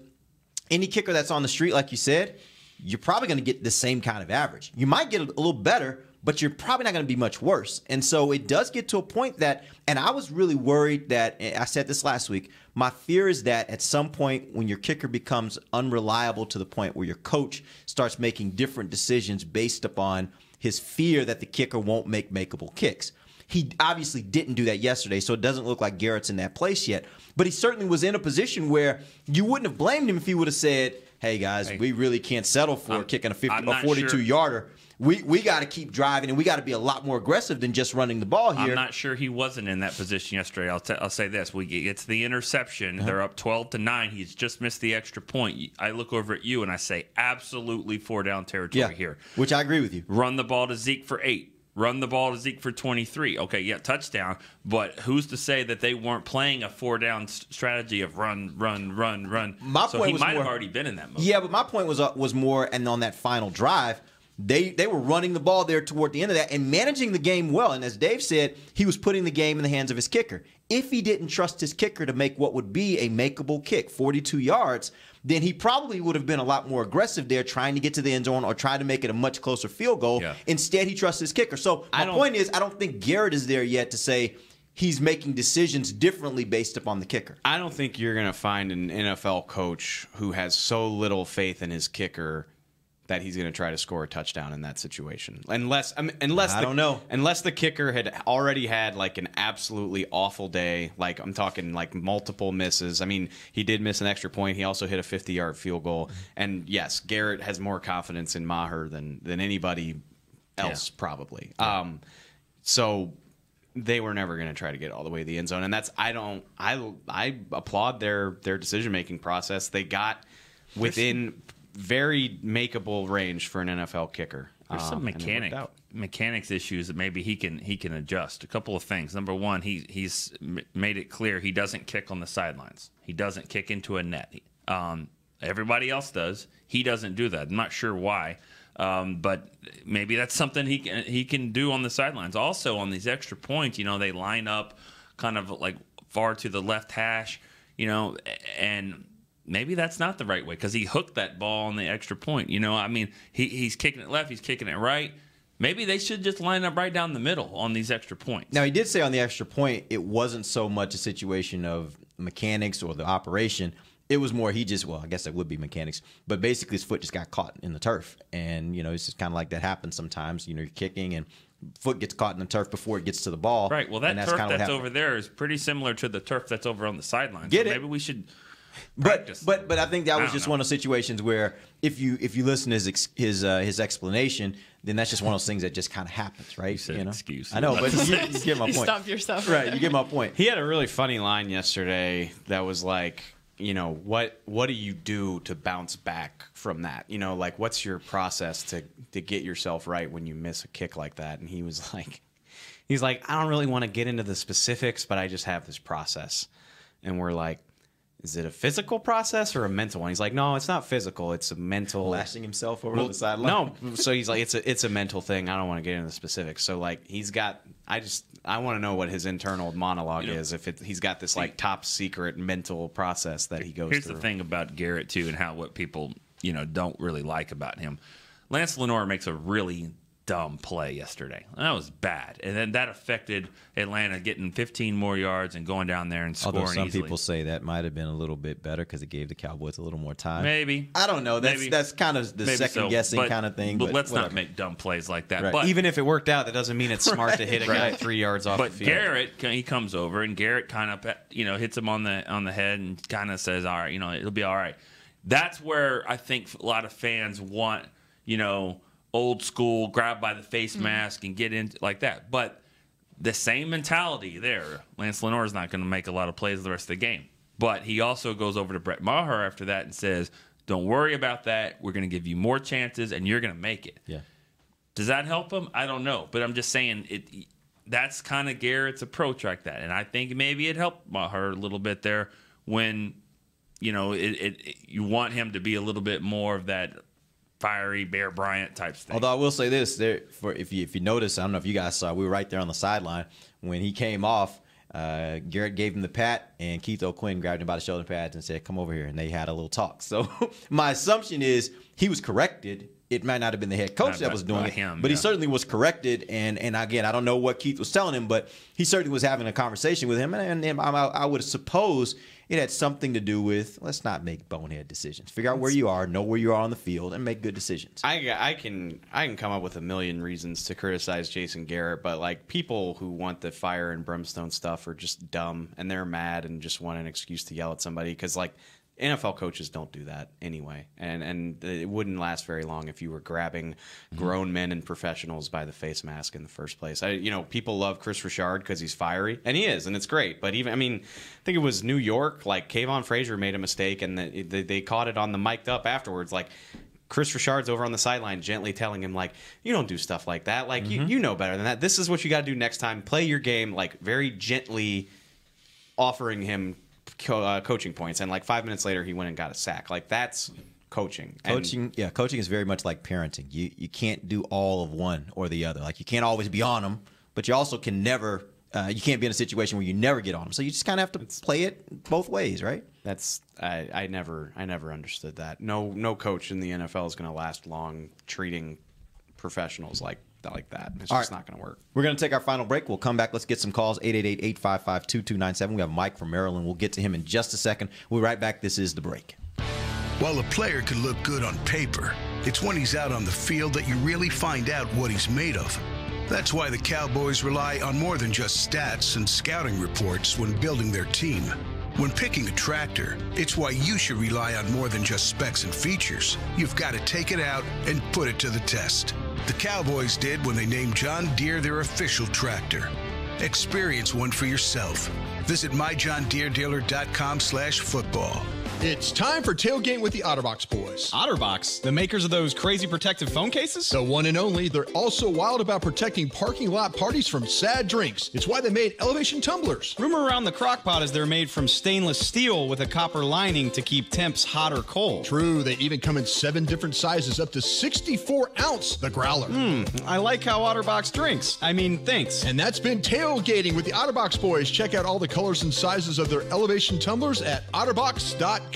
any kicker that's on the street, like you said, you're probably going to get the same kind of average. You might get a little better, but you're probably not going to be much worse. And so it does get to a point that, and I was really worried that, I said this last week, my fear is that at some point when your kicker becomes unreliable to the point where your coach starts making different decisions based upon his fear that the kicker won't make makeable kicks. He obviously didn't do that yesterday, so it doesn't look like Garrett's in that place yet. But he certainly was in a position where you wouldn't have blamed him if he would have said, hey, guys, we really can't settle for kicking a 42-yarder. We got to keep driving, and we got to be a lot more aggressive than just running the ball here. I'm not sure he wasn't in that position yesterday. I'll say this. It's the interception. They're up 12-9. He's just missed the extra point. I look over at you, and I say absolutely 4-down territory here. Which I agree with you. Run the ball to Zeke for 8. Run the ball to Zeke for 23. Okay, yeah, touchdown. But who's to say that they weren't playing a 4-down strategy of run? My so point he was might more, have already been in that mode. Yeah, but my point was more, and on that final drive, they were running the ball there toward the end of that and managing the game well. And as Dave said, he was putting the game in the hands of his kicker. If he didn't trust his kicker to make what would be a makeable kick, 42 yards, then he probably would have been a lot more aggressive there trying to get to the end zone or try to make it a much closer field goal. Yeah. Instead, he trusts his kicker. So my point is, I don't think Garrett is there yet to say he's making decisions differently based upon the kicker. I don't think you're going to find an NFL coach who has so little faith in his kicker that he's going to try to score a touchdown in that situation. Unless I don't know. Unless the kicker had already had like an absolutely awful day, like I'm talking like multiple misses. I mean, he did miss an extra point. He also hit a 50-yard field goal. And yes, Garrett has more confidence in Maher than anybody else probably. So they were never going to try to get all the way to the end zone. And that's I applaud their decision-making process. They got within very makeable range for an NFL kicker. There's some mechanics issues that maybe he can adjust. A couple of things. Number one, he's made it clear he doesn't kick on the sidelines. He doesn't kick into a net. Everybody else does. He doesn't do that. I'm not sure why, but maybe that's something he can do on the sidelines. Also, on these extra points, they line up kind of like far to the left hash, and maybe that's not the right way because he hooked that ball on the extra point. I mean, he's kicking it left, he's kicking it right. Maybe they should just line up right down the middle on these extra points. Now, he did say on the extra point it wasn't so much a situation of mechanics or the operation. It was more I guess it would be mechanics, but basically his foot just got caught in the turf. And, it's just kind of like that happens sometimes. You're kicking and foot gets caught in the turf before it gets to the ball. Right. Well, that turf that's over there is pretty similar to the turf that's over on the sidelines. Maybe we should... But I think that was just one of those situations where if you listen to his explanation, then that's just one of those things that just kind of happens, right? Excuse. I know, but you get my point. You stop yourself. Right, you get my point. He had a really funny line yesterday that was like, what do you do to bounce back from that? Like what's your process to get yourself right when you miss a kick like that? And he's like, I don't really want to get into the specifics, but I just have this process. And we're like, is it a physical process or a mental one? He's like, no, it's not physical. It's a mental. Lashing himself over the sideline. No, so he's like, it's a mental thing. I don't want to get into the specifics. So like, he's got. I want to know what his internal monologue is. If he's got this like top secret mental process that he goes through. Here's the thing about Garrett too, and what people don't really like about him. Lance Lenoir makes a really dumb play yesterday. That was bad, and then that affected Atlanta getting 15 more yards and going down there and scoring. Although some easily. people say that might have been a little bit better because it gave the Cowboys a little more time. Maybe. I don't know. That's kind of the second guessing kind of thing. But let's whatever. not make dumb plays like that. Right. But even if it worked out, that doesn't mean it's smart to hit a guy 3 yards off the field. But Garrett, he comes over and Garrett kind of hits him on the head and kind of says, "All right, it'll be all right." That's where I think a lot of fans want, old school, grab by the face mask and get into like that. But the same mentality there. Lance Lenoir is not going to make a lot of plays the rest of the game. But he also goes over to Brett Maher after that and says, don't worry about that. We're going to give you more chances, and you're going to make it. Yeah. Does that help him? I don't know. But I'm just saying that's kind of Garrett's approach like that. And I think maybe it helped Maher a little bit there when, you want him to be a little bit more of that fiery Bear Bryant type thing. Although I will say this, if you notice, I don't know if you guys saw, we were right there on the sideline when he came off. Garrett gave him the pat, and Keith O'Quinn grabbed him by the shoulder pads and said, "Come over here," and they had a little talk. So my assumption is he was corrected. It might not have been the head coach that was doing it, but he certainly was corrected. And again, I don't know what Keith was telling him, but he certainly was having a conversation with him. And I would suppose it had something to do with, let's not make bonehead decisions. Figure out where you are, know where you are on the field, and make good decisions. I can come up with a million reasons to criticize Jason Garrett, but like people who want the fire and brimstone stuff are just dumb, and they're mad and just want an excuse to yell at somebody because like NFL coaches don't do that anyway, and it wouldn't last very long if you were grabbing grown men and professionals by the face mask in the first place. People love Chris Richard because he's fiery, and he is, and it's great. But I think it was New York, like Kayvon Frazier made a mistake, and they caught it on the mic'd up afterwards, like. Chris Richard's over on the sideline gently telling him, like, you don't do stuff like that. Like, you know better than that. This is what you got to do next time. Play your game, like, very gently offering him coaching points. And, like, 5 minutes later, he went and got a sack. Like, that's coaching. Coaching is very much like parenting. You can't do all of one or the other. Like, you can't always be on them, but you also can never you can't be in a situation where you never get on them. So you just kind of have to play it both ways, right? That's I never understood that. No coach in the NFL is going to last long treating professionals like that. It's just not going to work. We're going to take our final break. We'll come back. Let's get some calls. 888-855-2297. We have Mike from Maryland. We'll get to him in just a second. We'll be right back. This is The Break. While a player can look good on paper, it's when he's out on the field that you really find out what he's made of. That's why the Cowboys rely on more than just stats and scouting reports when building their team. When picking a tractor, it's why you should rely on more than just specs and features. You've got to take it out and put it to the test. The Cowboys did when they named John Deere their official tractor. Experience one for yourself. Visit myjohndeeredealer.com/football. It's time for Tailgate with the OtterBox boys. OtterBox? The makers of those crazy protective phone cases? The one and only. They're also wild about protecting parking lot parties from sad drinks. It's why they made elevation tumblers. Rumor around the crock pot is they're made from stainless steel with a copper lining to keep temps hot or cold. True. They even come in 7 different sizes, up to 64 ounce, the growler. I like how OtterBox drinks. Thinks. And that's been Tailgating with the OtterBox boys. Check out all the colors and sizes of their elevation tumblers at otterbox.com.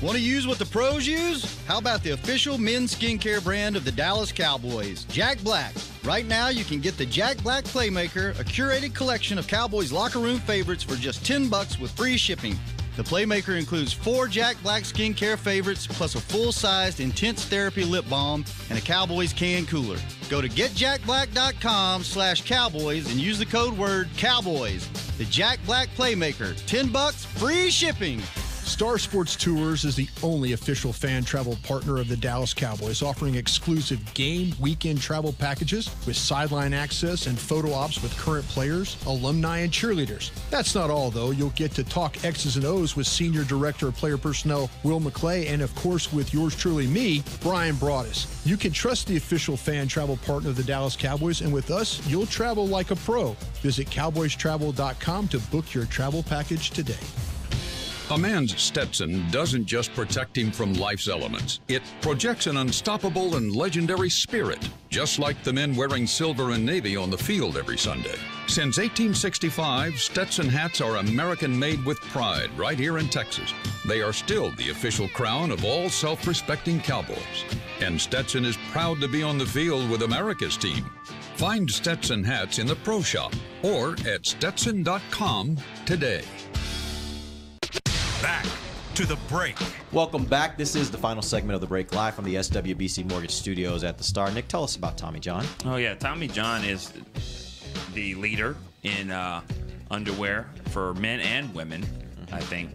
Want to use what the pros use? How about the official men's skincare brand of the Dallas Cowboys, Jack Black? Right now, you can get the Jack Black Playmaker, a curated collection of Cowboys locker room favorites for just $10 with free shipping. The Playmaker includes 4 Jack Black skincare favorites, plus a full-sized Intense Therapy lip balm and a Cowboys can cooler. Go to getjackblack.com/Cowboys and use the code word Cowboys. The Jack Black Playmaker, $10, free shipping. Star Sports Tours is the only official fan travel partner of the Dallas Cowboys, offering exclusive game weekend travel packages with sideline access and photo ops with current players, alumni, and cheerleaders. That's not all, though. You'll get to talk X's and O's with Senior Director of Player Personnel Will McClay, and of course with yours truly, me, Brian Broaddus. You can trust the official fan travel partner of the Dallas Cowboys, and with us, you'll travel like a pro. Visit cowboystravel.com to book your travel package today. A man's Stetson doesn't just protect him from life's elements. It projects an unstoppable and legendary spirit, just like the men wearing silver and navy on the field every Sunday. Since 1865, Stetson hats are American-made with pride right here in Texas. They are still the official crown of all self-respecting Cowboys. And Stetson is proud to be on the field with America's team. Find Stetson hats in the Pro Shop or at Stetson.com today. Back to the break. Welcome back. This is the final segment of the break, live from the SWBC Mortgage Studios at the Star. Nick, tell us about Tommy John. Oh, yeah. Tommy John is the leader in underwear for men and women, I think.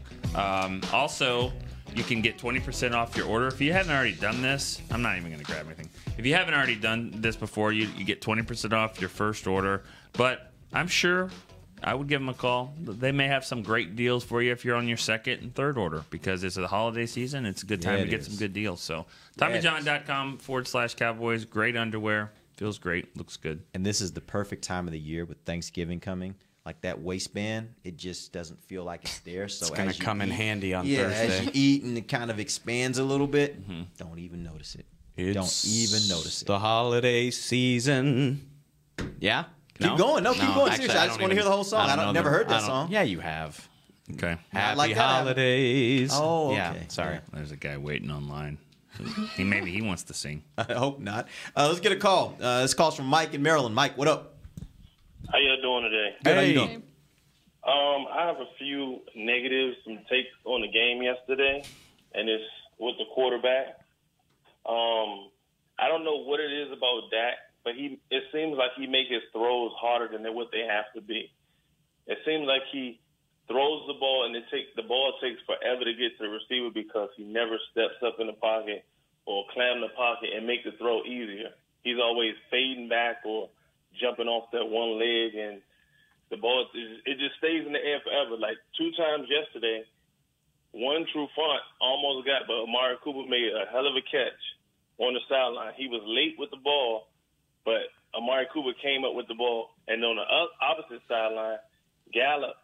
Also, you can get 20% off your order. If you haven't already done this, I'm not even going to grab anything. If you haven't already done this before, you get 20% off your first order. But I'm sure I would give them a call. They may have some great deals for you if you're on your second and third order, because it's the holiday season. It's a good time to get some good deals. So TommyJohn.com/Cowboys. Great underwear. Feels great. Looks good. And this is the perfect time of the year with Thanksgiving coming. Like that waistband, it just doesn't feel like it's there. So it's going to come in handy on Thursday. As you eat and it kind of expands a little bit, don't even notice it. Don't even notice it. The holiday season. Yeah? Keep going. No, keep going. Seriously, I just want to hear the whole song. I've never heard that song. Yeah, you have. Okay. Happy holidays. Oh, okay. Yeah, sorry. There's a guy waiting online. Maybe he wants to sing. I hope not. Let's get a call. This call's from Mike in Maryland. Mike, what up? How y'all doing today? Good. How you doing? I have a few negatives, some takes on the game yesterday, and it's with the quarterback. I don't know what it is about Dak, but it seems like he makes his throws harder than what they have to be. It seems like he throws the ball, and the ball takes forever to get to the receiver because he never steps up in the pocket or clam the pocket and make the throw easier. He's always fading back or jumping off that one leg, and the ball, it just stays in the air forever. Like 2 times yesterday, one True Font almost got, but Maher made a hell of a catch on the sideline. He was late with the ball, but Amari Cooper came up with the ball. And on the opposite sideline, Gallup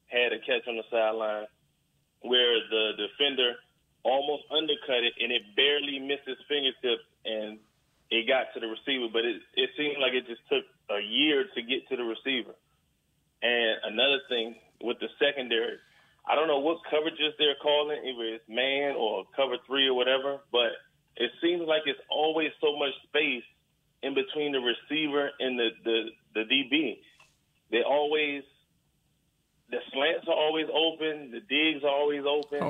had a catch on the sideline where the defender almost undercut it, and it barely missed his fingertips, and it got to the receiver. But it seemed like it just took a year to get to the receiver. And another thing with the secondary, I don't know what coverages they're calling, either it's man or cover 3 or whatever, but it seems like it's always so much space in between the receiver and the DB. The slants are always open. The digs are always open.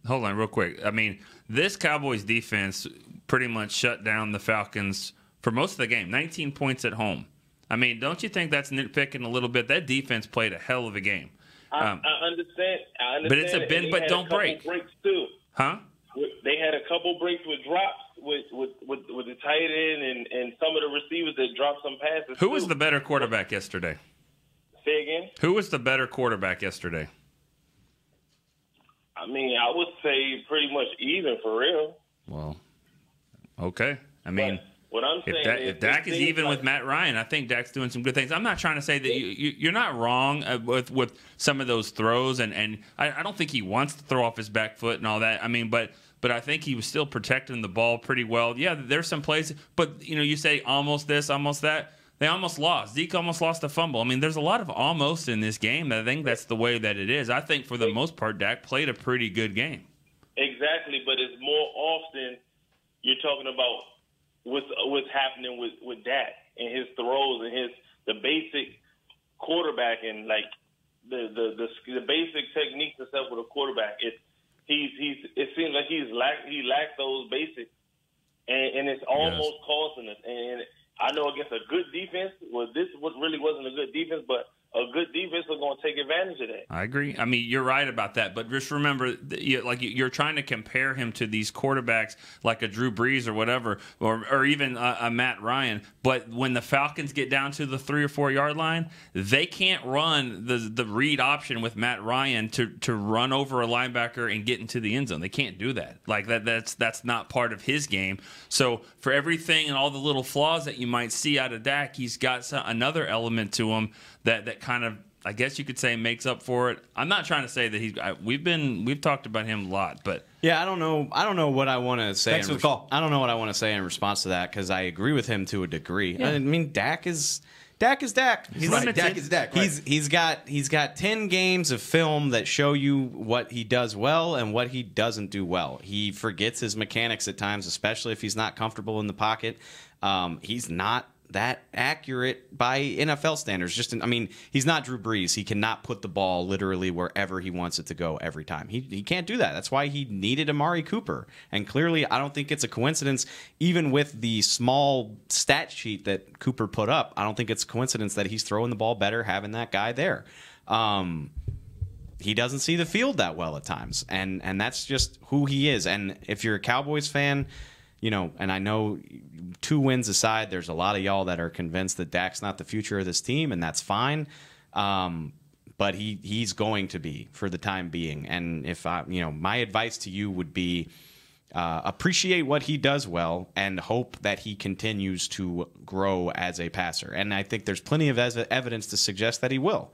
Hold on real quick. I mean, this Cowboys defense pretty much shut down the Falcons for most of the game. 19 points at home. I mean, don't you think that's nitpicking a little bit? That defense played a hell of a game. I understand. But it's a bend but don't break. Breaks too. Huh? They had a couple breaks with drops with the tight end and some of the receivers that dropped some passes. Who was the better quarterback yesterday? Say again? Who was the better quarterback yesterday? I mean, I would say pretty much even, for real. Well, okay. I mean, what I'm saying if Dak is even with Matt Ryan, I think Dak's doing some good things. I'm not trying to say that you're not wrong with some of those throws, and I don't think he wants to throw off his back foot and all that. I mean, but I think he was still protecting the ball pretty well. Yeah, there's some plays, but you say almost this, almost that. They almost lost. Zeke almost lost a fumble. I mean, there's a lot of almost in this game. I think that's the way that it is. I think for the most part, Dak played a pretty good game. Exactly, but it's more often you're talking about what's happening with Dak and his throws and the basic quarterback and like the basic techniques and stuff with a quarterback. It seems like he lacks those basics, and it's almost costing us. And I know against a good defense, this really wasn't a good defense, but a good defense is going to take advantage of that. I agree. I mean, you're right about that, but just remember, you're trying to compare him to these quarterbacks like a Drew Brees or whatever, or even a Matt Ryan. But when the Falcons get down to the 3 or 4 yard line, they can't run the read option with Matt Ryan to run over a linebacker and get into the end zone. They can't do that. Like that's not part of his game. So for everything and all the little flaws that you might see out of Dak, he's got another element to him that kind of I guess you could say makes up for it. I'm not trying to say that we've talked about him a lot, but yeah, I don't know what I want to say. Thanks for the call. I don't know what I want to say in response to that because I agree with him to a degree. Yeah. I mean, Dak is Dak. He's Dak is Dak. Right. He's got 10 games of film that show you what he does well and what he doesn't do well. He forgets his mechanics at times, especially if he's not comfortable in the pocket. He's not that accurate by NFL standards. He's not Drew Brees. He cannot put the ball literally wherever he wants it to go every time. He can't do that. That's why he needed Amari Cooper. And clearly, I don't think it's a coincidence, even with the small stat sheet that Cooper put up, I don't think it's a coincidence that he's throwing the ball better having that guy there. He doesn't see the field that well at times, and that's just who he is. And if you're a Cowboys fan, and I know 2 wins aside, there's a lot of y'all that are convinced that Dak's not the future of this team, and that's fine. But he's going to be for the time being. And if my advice to you would be appreciate what he does well and hope that he continues to grow as a passer. And I think there's plenty of evidence to suggest that he will.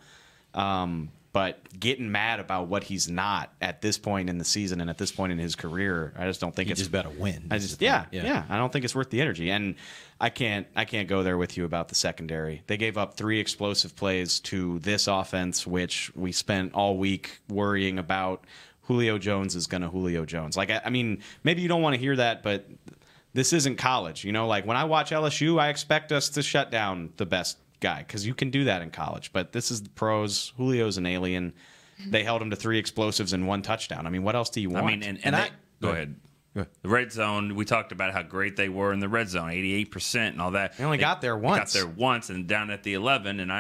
But getting mad about what he's not at this point in the season and at this point in his career, I just don't think it's just better win. I don't think it's worth the energy. And I can't go there with you about the secondary. They gave up 3 explosive plays to this offense, which we spent all week worrying about. Julio Jones is going to Julio Jones. Maybe you don't want to hear that, but this isn't college. When I watch LSU, I expect us to shut down the best guy because you can do that in college, but this is the pros. Julio's an alien. They held him to 3 explosives and 1 touchdown. What else do you want? Go ahead. The red zone, we talked about how great they were in the red zone, 88% and all that. They only got there once. And down at the 11, and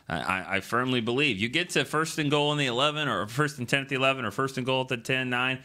I firmly believe you get to first and goal in the 11 or first and 10 at the 11 or first and goal at the 10-9.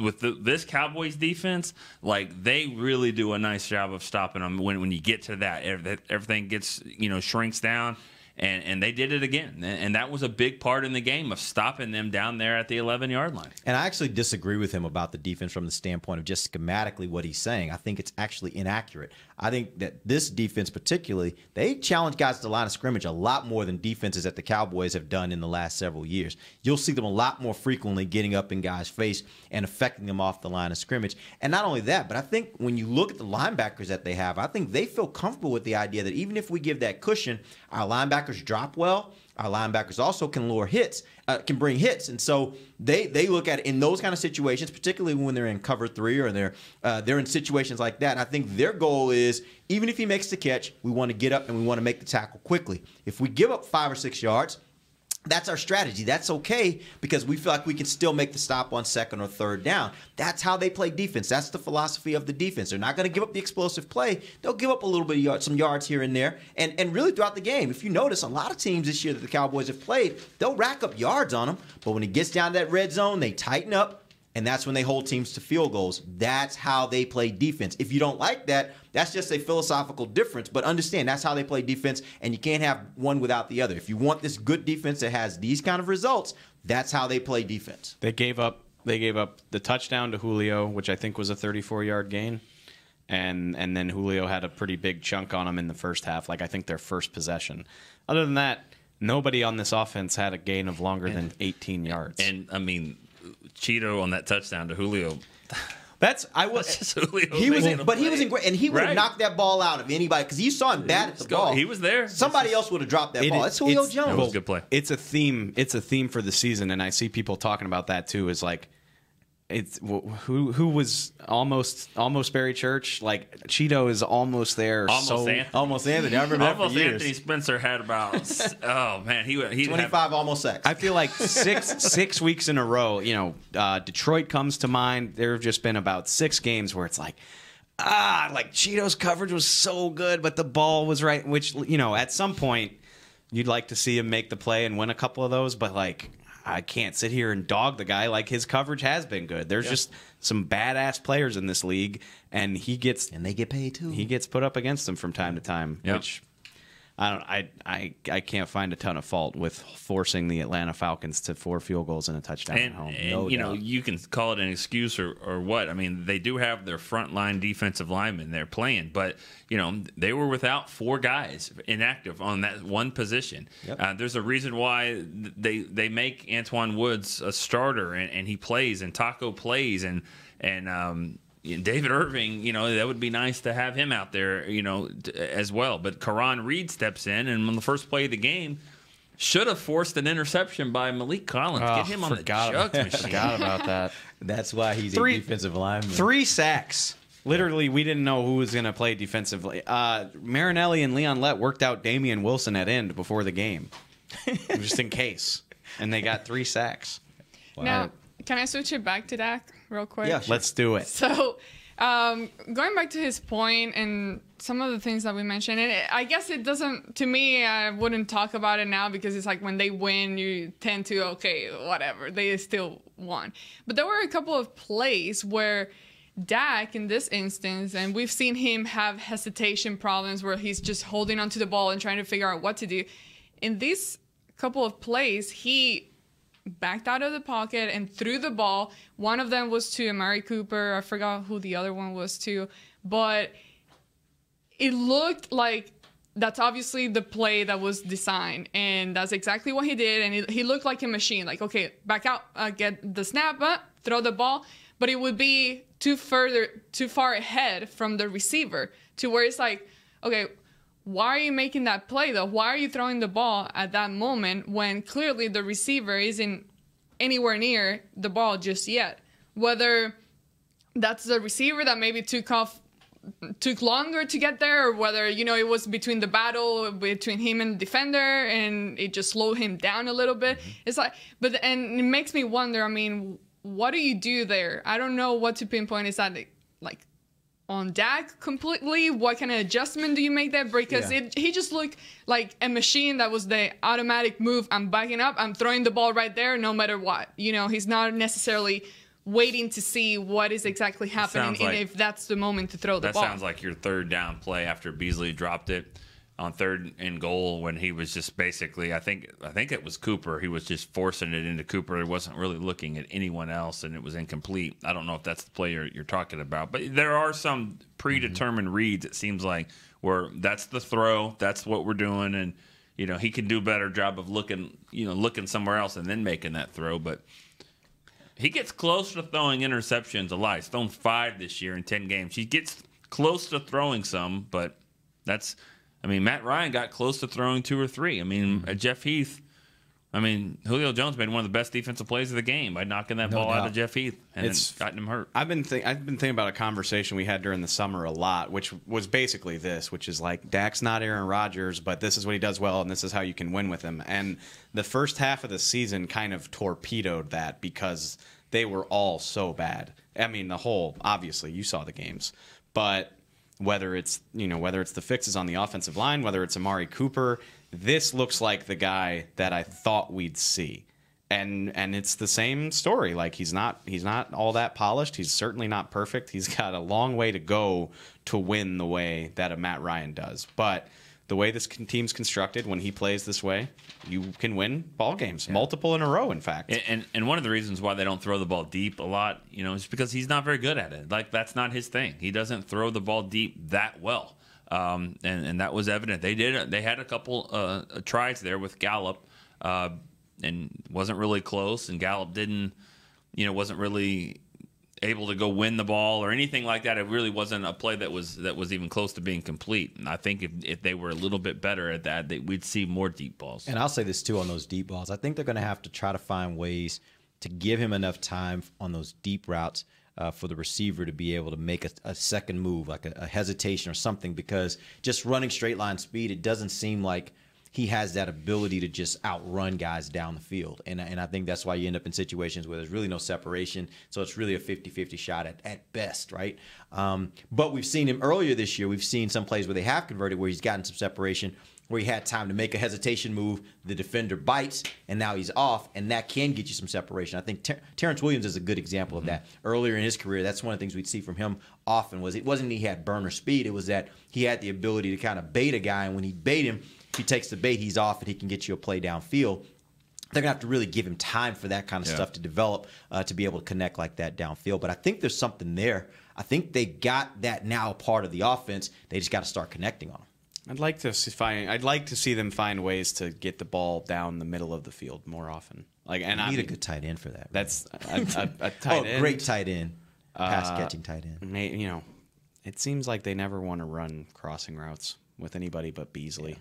With this Cowboys defense, they really do a nice job of stopping them when you get to that. Everything gets, shrinks down. And they did it again. And that was a big part in the game of stopping them down there at the 11-yard line. And I actually disagree with him about the defense from the standpoint of just schematically what he's saying. I think it's actually inaccurate. I think that this defense particularly, they challenge guys to the line of scrimmage a lot more than defenses that the Cowboys have done in the last several years. You'll see them a lot more frequently getting up in guys' face and affecting them off the line of scrimmage. And not only that, but I think when you look at the linebackers that they have, I think they feel comfortable with the idea that even if we give that cushion, our linebackers drop well. Our linebackers also can lure hits, can bring hits, and so they look at it in those kind of situations, particularly when they're in cover 3 or they're in situations like that. And I think their goal is, even if he makes the catch, we want to get up and we want to make the tackle quickly. If we give up 5 or 6 yards, that's our strategy. That's okay because we feel like we can still make the stop on 2nd or 3rd down. That's how they play defense. That's the philosophy of the defense. They're not going to give up the explosive play. They'll give up a little bit of some yards here and there. And really throughout the game, if you notice, a lot of teams this year that the Cowboys have played, they'll rack up yards on them. But when it gets down to that red zone, they tighten up. And that's when they hold teams to field goals. That's how they play defense. If you don't like that, that's just a philosophical difference. But understand, that's how they play defense, and you can't have one without the other. If you want this good defense that has these kind of results, that's how they play defense. They gave up the touchdown to Julio, which I think was a 34-yard gain. And then Julio had a pretty big chunk on him in the first half, I think their first possession. Other than that, nobody on this offense had a gain of longer than 18 yards. And, Cheeto on that touchdown to Julio. He was in great, and he would have knocked that ball out of anybody because you saw him bat at the ball. He was there. Somebody else would have dropped that ball. That's Julio Jones. It was a good play. It's a theme. It's a theme for the season, and I see people talking about that too. Is it's who was almost Barry Church. Cheeto is almost there. Almost Anthony. I remember that for years. Anthony Spencer had about he 25 almost sacks. I feel like six weeks in a row. Detroit comes to mind. There have just been about 6 games where it's Cheeto's coverage was so good, but the ball was right. Which at some point you'd like to see him make the play and win a couple of those, but I can't sit here and dog the guy. His coverage has been good. There's just some badass players in this league, and they get paid too. He gets put up against them from time to time, which I can't find a ton of fault with forcing the Atlanta Falcons to 4 field goals and a touchdown at home. And you can call it an excuse or what. I mean, they do have their frontline defensive linemen they're playing, but they were without 4 guys inactive on that one position. Yep. There's a reason why they make Antoine Woods a starter and he plays and Taco plays and David Irving, that would be nice to have him out there, as well. But Karan Reed steps in, and on the first play of the game, should have forced an interception by Malik Collins. Get him on the jugs machine. Forgot about that. That's why he's a defensive lineman. 3 sacks. Literally, we didn't know who was going to play defensively. Marinelli and Leon Lett worked out Damian Wilson at end before the game, just in case. And they got 3 sacks. Wow. Now, can I switch it back to Dak real quick? Yeah, let's do it. So, going back to his point and some of the things that we mentioned, and I guess it doesn't, to me, I wouldn't talk about it now because it's like when they win, you tend to, okay, whatever, they still won. But there were a couple of plays where Dak, in this instance, and we've seen him have hesitation problems where he's just holding onto the ball and trying to figure out what to do. In these couple of plays, he backed out of the pocket and threw the ball. One of them was to Amari Cooper. I forgot who the other one was to. But it looked like that's obviously the play that was designed. And that's exactly what he did. And he looked like a machine. Like, okay, back out, get the snap, throw the ball. But it would be too far ahead from the receiver to where it's like, okay, why are you making that play, though? Why are you throwing the ball at that moment when clearly the receiver isn't anywhere near the ball just yet? Whether that's the receiver that maybe took longer to get there, or whether, it was between the battle between him and the defender and it just slowed him down a little bit. It's like, and it makes me wonder, what do you do there? I don't know what to pinpoint. Is that like on Dak completely? What kind of adjustment do you make there? Because he just looked like a machine that was the automatic move. I'm backing up. I'm throwing the ball right there no matter what. He's not necessarily waiting to see what is exactly happening and if that's the moment to throw the ball. That sounds like your third down play after Beasley dropped it on 3rd and goal when he was just basically, I think it was Cooper. He was just forcing it into Cooper. He wasn't really looking at anyone else, and it was incomplete. I don't know if that's the play you're talking about, but there are some predetermined reads, it seems like, where that's the throw, that's what we're doing, and he can do a better job of looking somewhere else and then making that throw. But he gets close to throwing interceptions a lot. He's thrown 5 this year in 10 games. He gets close to throwing some, but that's. Matt Ryan got close to throwing 2 or 3. Jeff Heath, Julio Jones made one of the best defensive plays of the game by knocking that ball out of Jeff Heath and it's gotten him hurt. I've been thinking about a conversation we had during the summer a lot, which was basically this, which is like, Dak's not Aaron Rodgers, but this is what he does well, and this is how you can win with him. And the first half of the season kind of torpedoed that because they were all so bad. Obviously, you saw the games, but whether it's the fixes on the offensive line, whether it's Amari Cooper, this looks like the guy that I thought we'd see. And it's the same story. Like, he's not all that polished. He's certainly not perfect. He's got a long way to go to win the way that a Matt Ryan does. But the way this team's constructed, when he plays this way, you can win ball games, multiple in a row, in fact. And one of the reasons why they don't throw the ball deep a lot, is because he's not very good at it. Like, that's not his thing. He doesn't throw the ball deep that well, and that was evident. They had a couple tries there with Gallup, and wasn't really close. And Gallup wasn't really able to go win the ball or anything like that. It really wasn't a play that was even close to being complete. And I think if they were a little bit better at that, we'd see more deep balls. And I'll say this too on those deep balls. I think they're going to have to try to find ways to give him enough time on those deep routes for the receiver to be able to make a second move, like a hesitation or something, because just running straight line speed, it doesn't seem like he has that ability to just outrun guys down the field. And I think that's why you end up in situations where there's really no separation. So it's really a 50-50 shot at best, right? But we've seen him earlier this year. We've seen some plays where they have converted, where he's gotten some separation, where he had time to make a hesitation move, the defender bites, and now he's off, and that can get you some separation. I think Terrence Williams is a good example of that. Earlier in his career, that's one of the things we'd see from him often. It wasn't he had burner speed, it was that he had the ability to kind of bait a guy, and when he bait him, he takes the bait, he's off, and he can get you a play downfield. They're going to have to really give him time for that kind of stuff to develop, to be able to connect like that downfield. But I think there's something there. I think they got that now part of the offense. They just got to start connecting on them. I'd like to see them find ways to get the ball down the middle of the field more often. Like, and I need a good tight end for that. Right? That's a tight end. Great tight end, pass catching tight end. You know, it seems like they never want to run crossing routes with anybody but Beasley.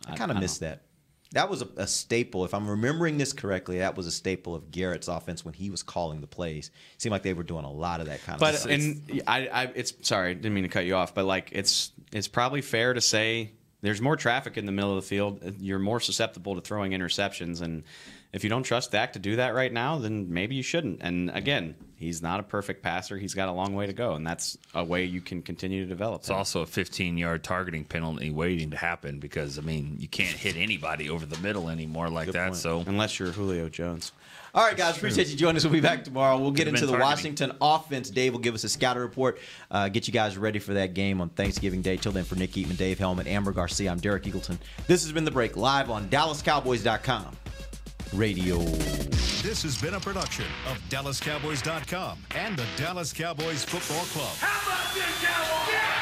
Yeah. I kind of miss that. That was a staple. If I'm remembering this correctly, that was a staple of Garrett's offense when he was calling the plays. It seemed like they were doing a lot of that kind of stuff. It's sorry, didn't mean to cut you off, but like it's probably fair to say there's more traffic in the middle of the field. You're more susceptible to throwing interceptions, and if you don't trust Dak to do that right now, then maybe you shouldn't. And again, he's not a perfect passer. He's got a long way to go, and that's a way you can continue to develop. It's also a 15-yard targeting penalty waiting to happen because, I mean, you can't hit anybody over the middle anymore like that. Point. So unless you're Julio Jones. All right, guys, appreciate you joining us. We'll be back tomorrow. We'll get into the Washington offense. Dave will give us a scouting report, get you guys ready for that game on Thanksgiving Day. Till then, for Nick Eatman, Dave Hellman, Amber Garcia, I'm Derek Eagleton. This has been The Break, live on DallasCowboys.com radio. This has been a production of DallasCowboys.com and the Dallas Cowboys Football Club. How about this, Cowboys? Yeah!